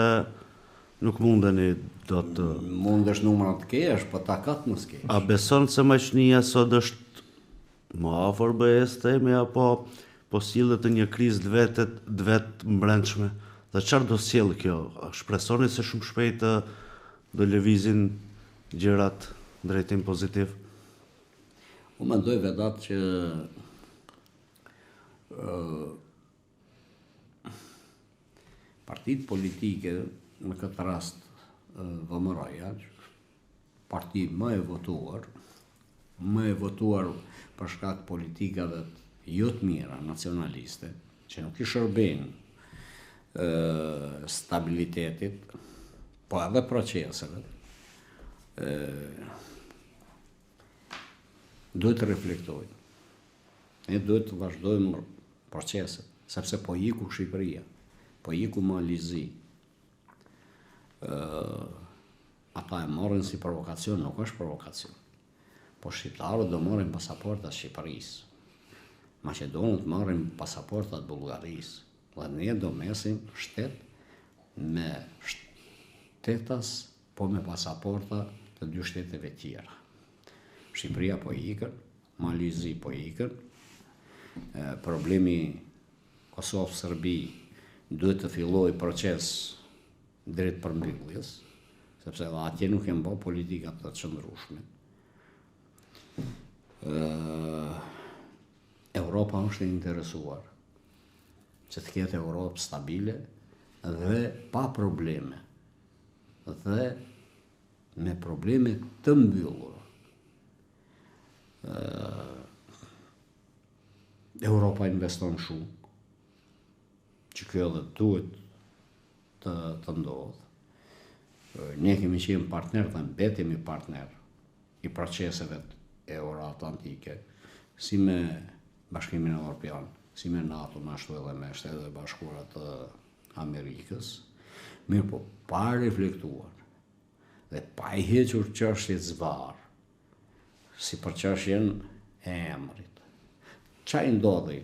nuk mundeni do të mundesh numrat të kesh, po takat mos kesh. A beson se Maqedonia sot është më afër BE-s themi apo po sillet të një krizë të vet mbrendshme? Dhe çfarë do sjell kjo? Shpresoni se shumë shpejt do lëvizin gjërat në drejtim pozitiv? Unë mendoj vetat që partitë politike në këtë rast VMRA-ja, parti më e votuar për shkak politikave jo të mira nacionaliste, që nuk I shërbejnë stabilitetit, po edhe proceseve, duhet të reflektojnë. Ne duhet të vazhdojmë proceset, sepse po iku Shqipëria, po iku Malizi. Ata e morën si provokacion, nuk është provokacion. Po shqiptarët do morën pasaportat Shqipërisë. Maqedonët marrin pasaportat Bullgarisë. Dhe ne do mesim shtet me shtetas, po me pasaporta të 2 shteteve tjera. Shqipëria po ikën, Malizi po ikën, problemi Kosovë-Serbi duhet të filloj proces drejt përmbylljes, sepse atje nuk e mbo politika të qëndrueshme. Europa është e interesuar që të ketë Europë stabile dhe pa probleme, dhe me probleme të mbyllur. Europa investon shumë, që kjo edhe duhet të ndodhë. Ne kemi qenë partner dhe mbetemi partner I proceseve euroatlantike, si me Bashkimin Evropian, si me NATO, ma ashtu edhe me Shtetet e Bashkuara të Amerikës, mirë po pa reflektuar dhe pa I hequr çështjet zvarr, si për çështjen e emrit. Çfarë ndodhi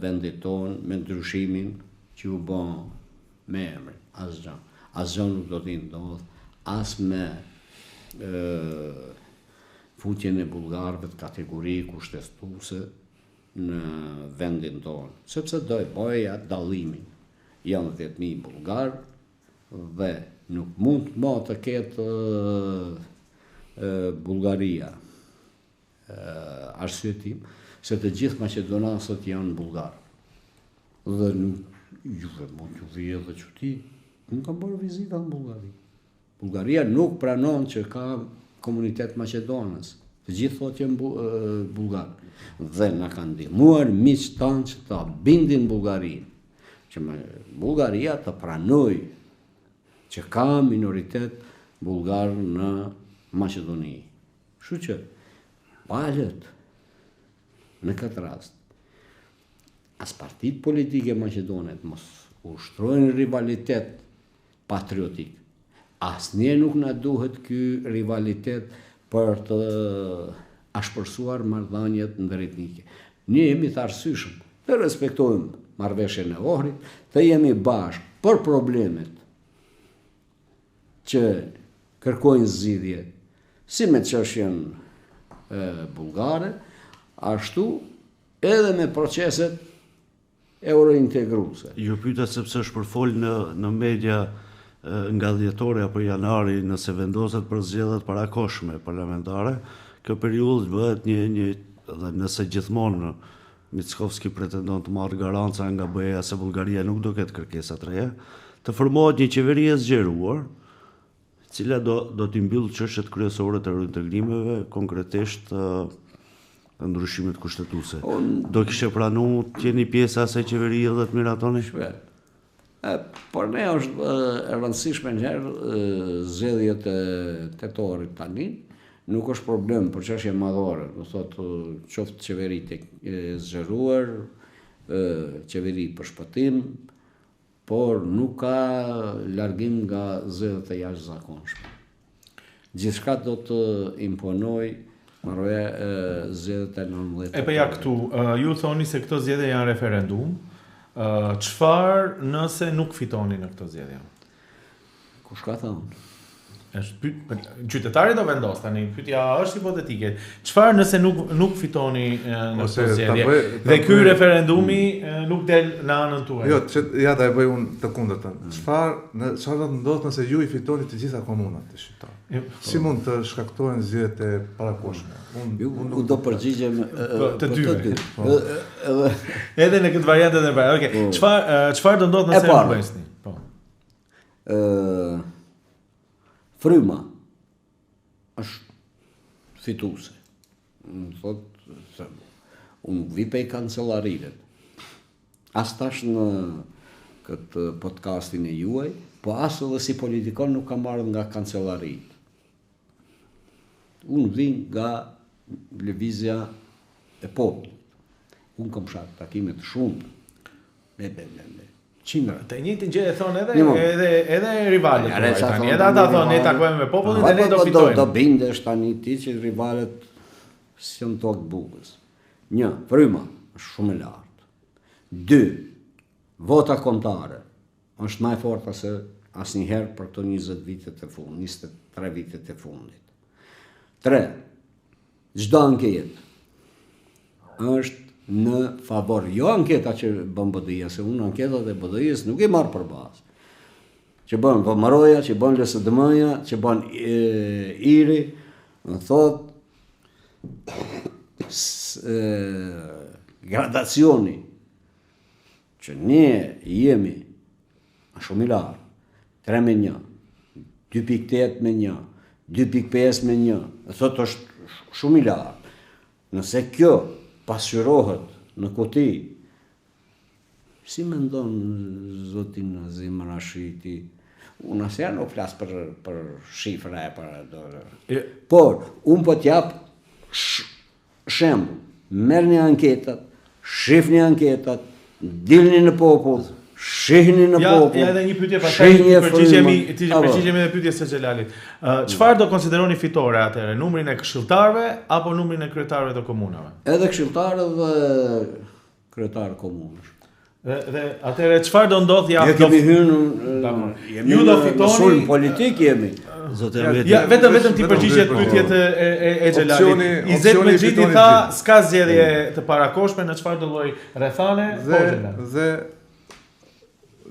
vendit tonë me ndryshimin që u bë me emrin? Asgjë. Asgjë nuk do t'i ndodh, as me futjen e bullgarëve të kategori kushtetuese në vendin tonë, sepse do e bëja dallimin. Janë 10.000 bullgarë dhe nuk mund më të ketë Bullgaria arsyetim se të gjithë maqedonasët janë bullgarë. Dhe juve mund t'ju vijë edhe çuti, nuk kam bërë vizita në Bullgari. Bullgaria nuk pranon që ka komunitet maqedonës. Të gjithë thotë janë bullgarë. Dhe na kanë ndihmuar miqtë tanë që ta bindin Bullgarinë, që Bullgaria të pranoj që ka minoritet bullgar në Maqedoni. Kështu që palët në këtë rast as partitë politike maqedone mos ushtrojnë rivalitet patriotik. Asnjë nuk na duhet ky rivalitet për të ashpërsuar marrëdhëniet ndërretnike. Ne jemi të arsyeshëm, të respektojmë marrëveshjen e Ohrit, të jemi bashkë për problemet që kërkojnë zgjidhje, si me çështjen bullgare, ashtu edhe me proceset eurointegruese. Ju pyeta sepse është përfol në media nga dhjetore apo janari, nëse vendoset për zgjedhjet parakohshme parlamentare, kjo periudhë bëhet një dhe nëse gjithmonë Mickovski pretendon të marrë garanca nga BE-ja se Bullgaria nuk do ketë kërkesa të reja, të formohet një qeveri e zgjeruar, cila do t'i mbyllë çështjet kryesore të reintegrimeve, konkretisht të ndryshimit kushtetuese. Do kishte pranuar të jeni pjesë e asaj qeverie dhe të miratoni? Por ne është e rëndësishme njëherë zgjedhjet e tetorit tani, nuk është problem për çështje madhore, do thotë qoftë qeveri të zgjeruar, qeveri për shpëtim, por nuk ka largim nga zgjedhjet e jashtëzakonshme. Gjithçka do të imponoj zgjedhjet e 19. E përja këtu, ju thoni se këto zgjedhje janë referendum, çfarë nëse nuk fitoni në këto zgjedhje? Kush ka thënë? është qytetari do vendos tani, pyetja është hipotetike. Çfarë nëse nuk fitoni në këtë zgjedhje? Dhe ky referendumi nuk del në anën tuaj. Jo, ja ta e bëj unë të kundërtën. Çfarë do të ndodhë nëse ju I fitoni të gjitha komunat të shqiptarë? Si mund të shkaktohen zgjedhjet e parakohshme? Unë do përgjigjem të dy. Edhe në këtë variantë e parë. Okej. Çfarë do ndodhë nëse nuk bëjni? Po. Fryma është fituese. Më thotë, unë vi pe kancellarive. As tash në këtë podcastin e juaj, po as edhe si politikon nuk kam marrë nga kancellarit. Unë vin nga lëvizja e popullit. Unë kam shatë takime të shumta. Të njëjtin gjë e thonë edhe rivalët. Tani edhe ata thonë ne takojmë me popullin dhe ne do fitojmë. Do bindesh tani ti që rivalët janë tokë bukës. 1. Fryma është shumë e lartë. 2. Vota kombëtare është më e fortë se asnjëherë për këto 20 vitet e fundit, 23 vitet e fundit. 3. Çdo anketë është në favor, jo anketa që bën BDI-ja, se unë anketat e BDI-s nuk I marr për bazë. Që bën VMRO-ja, që bën LSDM-ja, që bën IRI, më thot gradacioni që ne jemi shumë I lartë, 3-1, 2.8 me 1, 2.5 me 1, thot është shumë I lartë. Nëse kjo pasqyrohet në kuti, si mendon zotin Nazim Rashidi? Unë asnjëherë nuk flas për shifra e para. Por unë po t'jap shembull. Merrni anketat, shifni anketat, dilni në popull, shihni në popull. Ja edhe një pyetje pastaj përgjigjemi edhe pyetjes së Xhelalit. Çfarë do konsideroni fitore atëherë? Numrin e këshilltarëve apo numrin e kryetarëve të komunave? Edhe këshilltarë dhe kryetarë komunësh. Dhe atëherë çfarë do ndodh ja do kemi hyrë ju do fitoni në politik jemi. Ja vetëm ti përgjigjet pyetjet e Xhelalit. Izet Mexhiti tha s'ka zgjedhje të parakohshme në çfarë do lloj rrethane dhe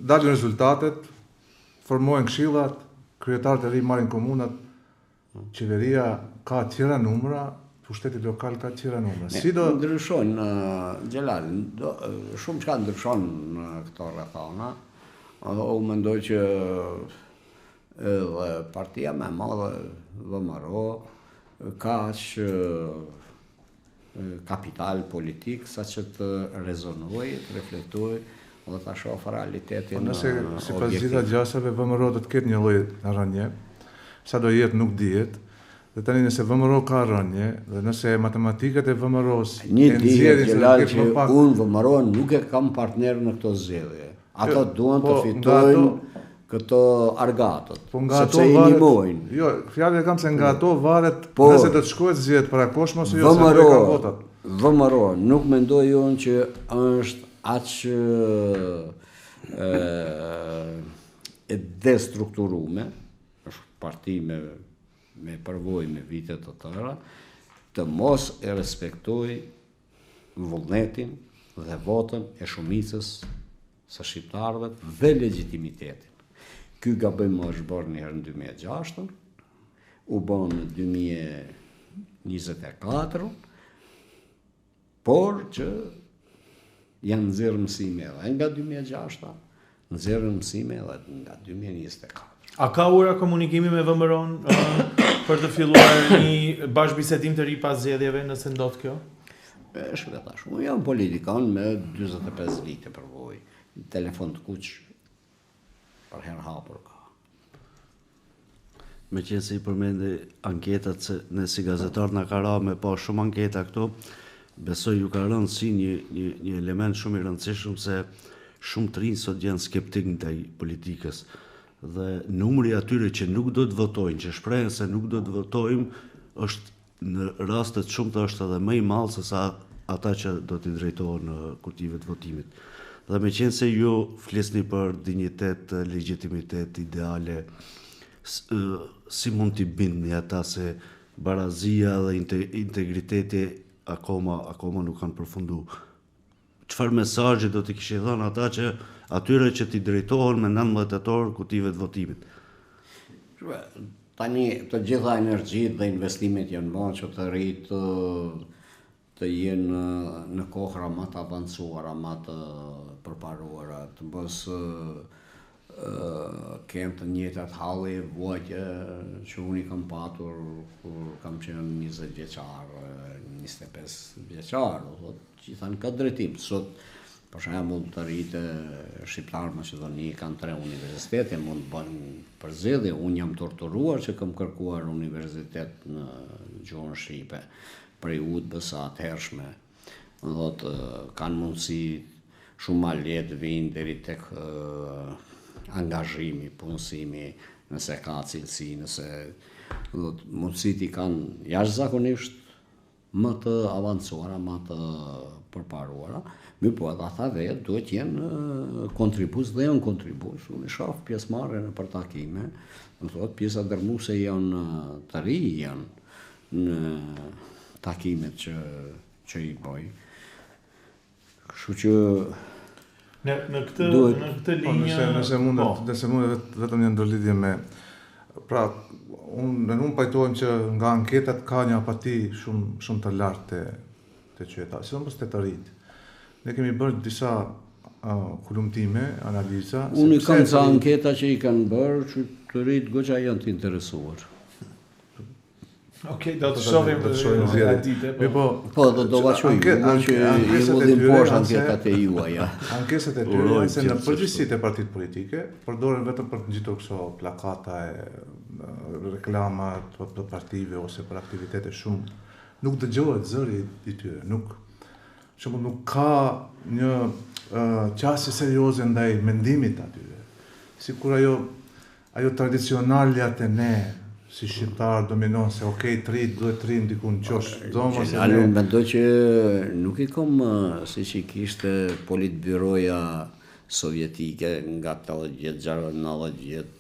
dalin rezultatet, formohen këshillat, kryetarët e ri marrin komunat, qeveria ka tjera numra, pushteti lokal ka tjera numra. Si do ndryshojnë Xhelal, shumë çka ndryshon në këto rrethana. Unë mendoj që partia më e madhe VMRO ka kapital politik sa që të rezonojë, të reflektojë dhe ta shoh realitetin. Nëse sipas gjitha gjasave VMRO do të ketë një lloj rënje, sa do jetë nuk dihet. Dhe tani nëse VMRO ka rënje, dhe nëse matematikat e VMRO-s që unë VMRO nuk e kam partner në këto zgjedhje. Ato duan të fitojnë këto argatët, sepse I nimojnë. Jo, fjalën e kam se nga ato varet nëse do të shkohet zgjedhjet parakohshme ose jo, se do ka votat. VMRO nuk mendoj unë që është aq e destrukturume, është parti me përvojë me vite të tëra, të mos e respektoj vullnetin dhe votën e shumicës së shqiptarëve dhe legitimitetin. Ky gabim është bërë një herë në 2006, u bën në 2024, por që janë nxjerrë mësime edhe nga 2006, nxjerrë mësime edhe nga 2024. A ka ura komunikimi me VMRO-n për të filluar një bashkëbisedim të ri pas zgjedhjeve nëse ndodh kjo? Shpetash, unë jam politikon me 45 vite përvojë. Telefon të kuq për herë hapur ka. Me qenë se I përmendi anketat, se ne si gazetar na ka rënë me pa shumë anketa këto, besoj ju ka rënë si një element shumë I rëndësishëm se shumë të rinj sot janë skeptik ndaj politikës. Dhe numri atyre që nuk do të votojnë, që shprehen se nuk do të votojmë, është në rastet shumëta është edhe më I madh se sa ata që do t'i drejtohen në kutive të votimit. Dhe me qenë se ju flisni për dinjitet, legitimitet, ideale, si mund t'i bindni ata se barazia dhe integriteti akoma nuk kanë përfundu? Çfarë mesazhi do t'i kishte dhënë ata që atyre që t'i drejtohen me 19 tetor kutive të votimit? Tani të gjitha energjitë dhe investimet janë bërë që të rritë të jenë në kohëra më të avancuara, më të përparuara, të bësë kemë të njëjtat halli vuajtje që unë i kam patur kur kam qenë 20 vjeçar, 25 vjeçar, gjitha në këtë drejtim. Sot, për shembull, të rritë shqiptarë Maqedoni kanë 3 universitete, mund të bënë përzgjedhje. Unë jam torturuar që kam kërkuar universitet në gjuhën shqipe prej UTB-s së atëhershme. Do të kanë mundësi shumë ma lehtë vinë deri tek angazhimi, punësimi, nëse ka cilësi, nëse mundësit i kanë jashtëzakonisht më të avancuara, më të përparuara, po edhe ata vetë duhet jenë kontribues dhe janë kontribues. Unë shoh pjesëmarrje në për takime, më thotë pjesa dërmuese janë të ri, janë në takimet që i bëj. Kështu që në këtë linjë nëse mund vetëm një ndërlidhje me unë pajtohem që nga anketat ka një apati shumë të lartë të qytetarëve, sidomos te të rinjt. Ne kemi bërë disa kulumtime, analiza. Unë kam ca anketa që i kanë bërë që të rinjt goxha janë të interesuar. Okej, do të shohim ditë. Po, do vazhdoj. Ankesat e tyre, anketat e juaja. Ankesat e tyre janë se në përgjithësitë e partitë politike përdoren vetëm për të ngjitur këto plakata e reklama të partive ose për aktivitete shumë. Nuk dëgjohet zëri i tyre, nuk ka një qasje serioze ndaj mendimit atyre. Sikur ajo tradicionalja të ne si shqiptar dominon se duhet të rrim diku në qosh domos. Unë mendoj që nuk i kam siç i kishte politbyroja sovjetike nga 80-90 vjet.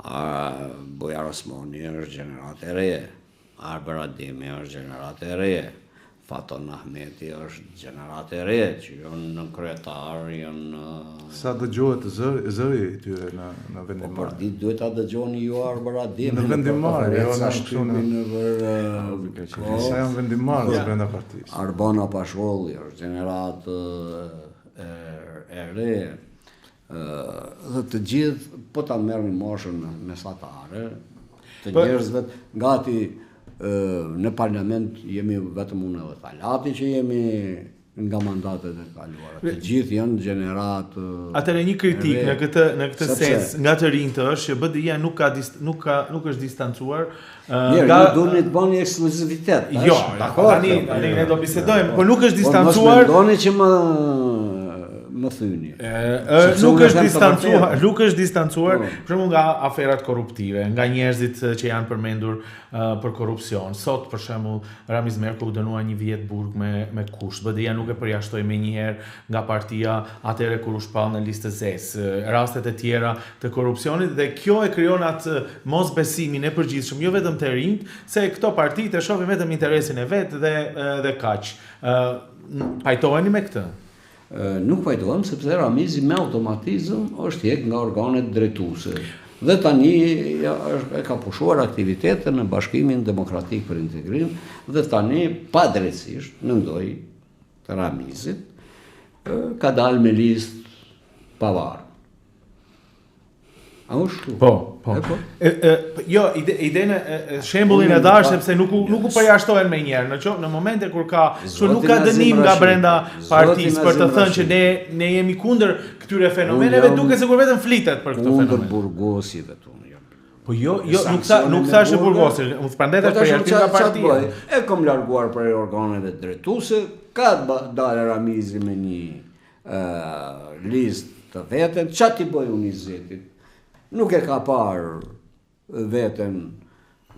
Bojar Osmani është gjenerat e re, Arber Ademi është gjenerat e re, Faton Ahmeti është gjenerat e re, që janë në kryetar, janë... Sa dëgjohet zëri i tyre në vendimare? Po për ditë duhet ta dëgjoni ju Arber Ademi në vendimare, jo në shtypin sa janë vendimare brenda partisë. Arbana Pasholli është gjenerat e re, dhe të gjithë, po ta merrni moshën mesatare, të njerëzve gati në parlament jemi vetëm unë edhe Talati që jemi nga mandatet e kaluara. Të gjithë janë gjenerat. Atëherë një kritik në këtë sens nga të rinjtë është që BDI-ja nuk është distancuar nga duhet të bëni ekskluzivitet. Jo, tani ne do bisedojmë, por nuk është distancuar. Mos mendoni që më thyni. Nuk është distancuar, për shembull nga aferat korruptive, nga njerëzit që janë përmendur për korrupsion. Sot për shembull Ramiz Merku u dënua 1 vjet burg me kusht. BDI-ja nuk e përjashtoi menjëherë nga partia atëherë kur u shpall në listë zes. Rastet e tjera të korrupsionit dhe kjo e krijon atë mosbesimin e përgjithshëm, jo vetëm të rinjt, se këto partitë shohin vetëm interesin e vet dhe kaq. Pajtoheni me këtë? Nuk pajtohem, sepse Ramizi me automatizëm është hjek nga organet drejtuese. Dhe tani e ka pushuar aktivitetin në Bashkimin Demokratik për Integrim dhe tani padrejtisht, mendoj, të Ramizit, ka dalë me listë pavarë. A është? Po. Jo, idenë shembullin e dash sepse nuk u përjashtohen menjëherë. Në momente kur nuk ka dënim nga brenda partisë për të thënë që ne jemi kundër këtyre fenomeneve, duke sikur vetëm flitet për këto fenomene. Kundër burgosive tonë. Po jo, nuk thashë burgosi, unë prandaj tash përjashtim nga partia. E kam larguar prej organeve drejtuese, ka dalë Ramizi me një listë të veten, çfarë ti bëj unë i Zetit? Nuk e ka parë veten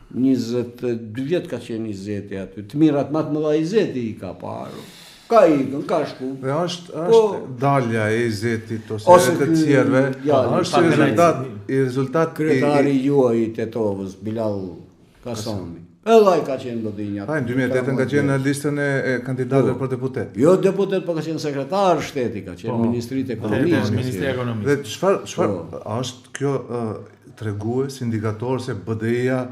22 vjet ka qenë i Zeti aty. Të mirat më të mëdha i Zeti i ka parë. Ka ikën, ka shku. Dhe është dalja e Zetit ose të tjerëve, është rezultat rezultat Kryetari juaj i Tetovës, Bilal Kasami. Edhe ai ka qenë BDI-ja. Në 2008 ka qenë në listën e kandidatëve për deputet. Jo deputet, po ka qenë sekretar shteti, ka qenë ministrit ekonomisë. Ministri i Ekonomisë. Dhe çfarë është kjo tregues, indikator se BDI-ja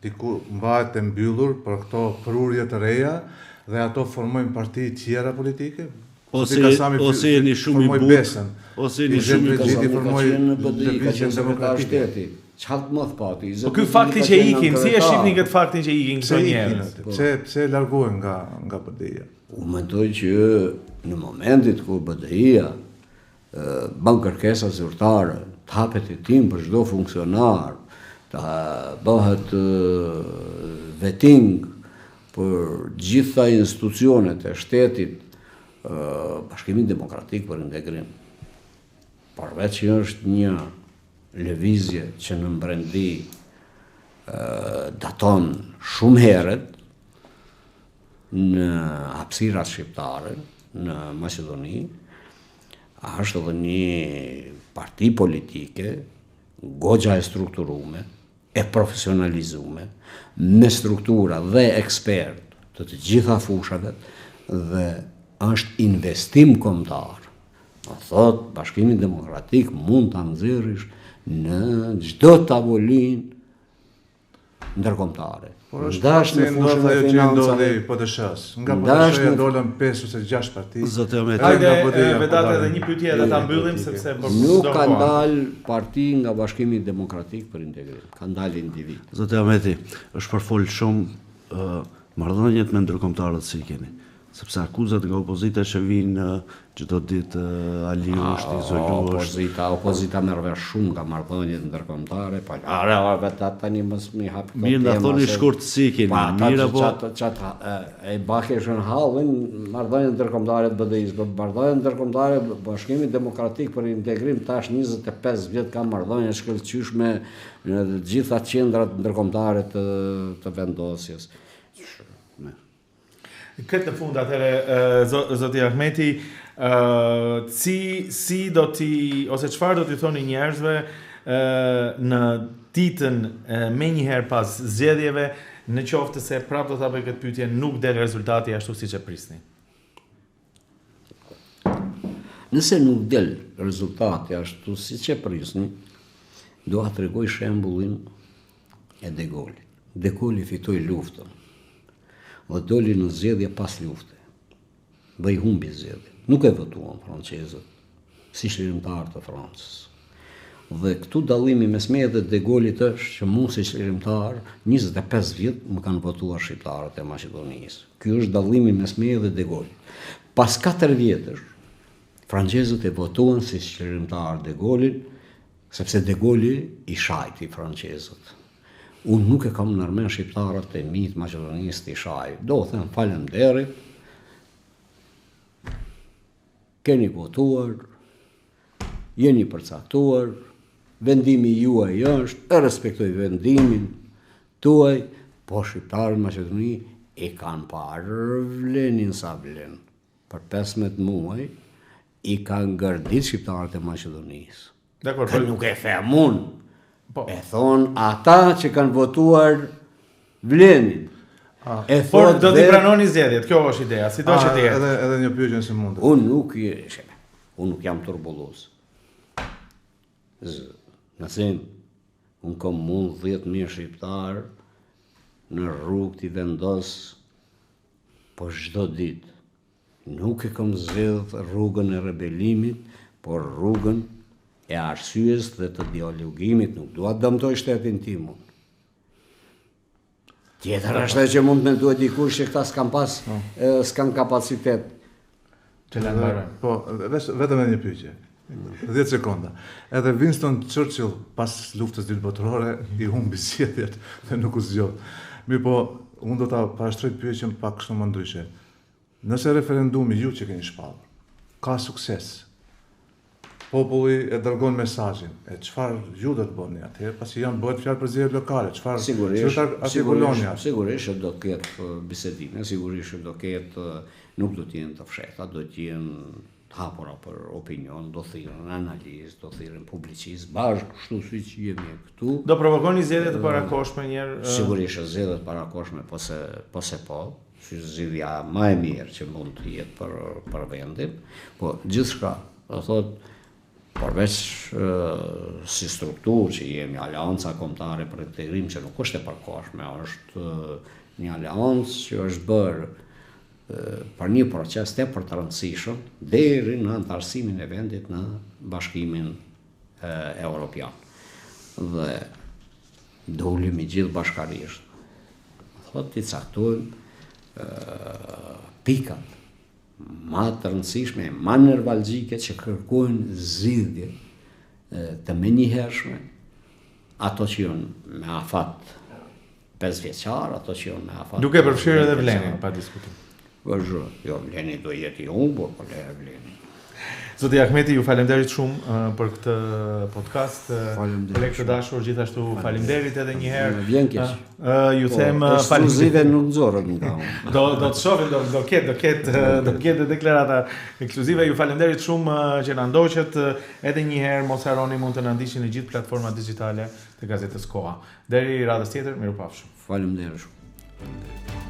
diku mbahet e mbyllur për këto prurje të reja dhe ato formojnë parti tjera politike? Ose jeni shumë i butë, ose jeni shumë i Kasami butë. ka qenë në BDI, ka qenë sekretar shteti. Çfarë të mëth pati? Po ky fakti që ikin, si e shihni këtë faktin që ikin këto njerëz? Pse largohen nga BDI-ja? Unë mendoj që në momentit kur BDI-ja bën kërkesa zyrtare, të hapet hetim për çdo funksionar, të bëhet vetting për gjitha institucionet e shtetit, Bashkimi Demokratik për Integrim, përveç që është një lëvizje që në mbrendi daton shumë herët në hapësirat shqiptare në Maqedoni, është edhe një parti politike goxha e strukturume, e profesionalizume, me struktura dhe ekspert të gjitha fushave dhe është investim kombëtar. Do thot, Bashkimi Demokratik mund ta nxjerrësh në çdo tavolinë ndërkombëtare. Por është dashnë ndodh ajo që ndodhi PDSH-s. Nga PDSH-ja dolën 5 ose 6 parti. Zoti Ahmet. Hajde vetate edhe një pyetje edhe ta mbyllim sepse Nuk ka dalë parti nga Bashkimi Demokratik për Integrim. Ka dalë individ. Zoti Ahmeti, është përfol shumë marrëdhëniet me ndërkombëtarët si keni. Sepse akuzat nga opozita që vinë çdo ditë Aliu është izoluar. Opozita merr vesh shumë nga marrëdhëniet ndërkombëtare, po vetë tani mos mi hap këto. Mirë na thoni shkurt si keni. Mirë apo çata e bakeshën hallin marrëdhëniet ndërkombëtare të BDI-s, marrëdhëniet ndërkombëtare Bashkimi Demokratik për Integrim tash 25 vjet ka marrëdhënie shkëlqyeshme në të gjitha qendrat ndërkombëtare të vendosjes. Këtë në fund atëre, Zoti Ahmeti, si do t'i, ose çfarë do t'i thoni njerëzve në ditën me njëherë pas zgjedhjeve, në qoftë se prapë do t'a bëj këtë pyetje, nuk del rezultati ashtu siç e prisni? Nëse nuk del rezultati ashtu siç e prisni, do ta tregoj shembullin e De Gaullit. De Gaulli fitoi luftën. Dhe doli në zgjedhje pas lufte. Dhe i humbi zgjedhjen. Nuk e votuan francezët si çlirimtar të Francës. Dhe këtu dallimi mes meje dhe De Gaullit është që mua si çlirimtar 25 vjet më kanë votuar shqiptarët e Maqedonisë. Ky është dallimi mes meje dhe De Gaullit. Pas 4 vjetësh, francezët e votuan si çlirimtar De Gaullit, sepse De Gaulli i shajti francezët. Unë nuk e kam në armen shqiptarët e mitë Maqedonisë të shaj. Do them faleminderit, keni votuar, jeni përcaktuar, vendimi juaj është, e respektoj vendimin tuaj, po shqiptarët Maqedoni e kanë parë vlenin sa vlen. Për 15 muaj i kanë gërdit shqiptarët e Maqedonisë. Kë nuk e them unë. E thonë ata që kanë votuar vlenin. Por do t'i pranoni zgjedhjet, kjo është ideja, si do që të jetë. Edhe një pyetje se mund. Unë nuk jam turbullos. Nëse unë kam mund 10.000 shqiptar në rrugë t'i vendos, po çdo ditë. Nuk e kam zgjedh rrugën e rebelimit, por rrugën e arsyes dhe të dialogimit. Nuk dua të dëmtoj shtetin tim unë. Tjetër është që mund me duhet dikush që këta s'kan kapacitet. Po, vetëm edhe një pyetje. 10 sekonda. Edhe Winston Churchill pas luftës dytë botërore i humbi zgjedhjet dhe nuk u zgjodh. Mirë po, unë do ta parashtroj pyetjen pak kështu më ndryshe. Nëse referendumi ju që keni shpallur ka sukses, populli e dërgon mesazhin. E çfarë ju do të bëni atëherë, pasi janë bëhet fjalë për zgjedhjet lokale, çfarë sigurisht do të ketë bisedime, sigurisht do ketë, nuk do të jenë të fshehta, do të jenë të hapura për opinion, do thirrën analizë, do thirrën publicist, bashkë kështu siç jemi këtu. Do provokoni zgjedhje të parakoshme një herë? Sigurisht zgjedhje të parakoshme, po, si zgjidhja më e mirë që mund të jetë për vendin, po gjithçka, do thotë, përveç si strukturë që jemi Aleanca Kombëtare për Integrim, që nuk është e parakoshme, është një aleancë që është bërë për një proces tepër të rëndësishëm deri në antarësimin e vendit në Bashkimin Evropian. Dhe dolemi gjithë bashkarisht. Thotë i caktojmë pikat ma të rëndësishme, ma nervalgjike që kërkojnë zgjidhje të menjëhershme, ato që janë me afat 5 vjeçar, ato që janë me afat. Duke përfshirë edhe Vlenin, pa diskutim. Vazhdo, jo, Vleni do jetë i humbur, po le Vleni. Zoti Ahmeti, ju falemderit shumë për këtë podcast. Faleminderit. Kolegë të dashur, gjithashtu falemderit edhe një herë. Vjen keq. Ju them ekskluzive nuk nxorret nga unë. Do të shohim, do ketë deklarata ekskluzive. Ju falemderit shumë që na ndoqët. Edhe një herë mos harroni mund të na ndiqni në gjithë platformat digjitale të gazetës Koha. Deri radhës tjetër, mirupafshim. Faleminderit shumë.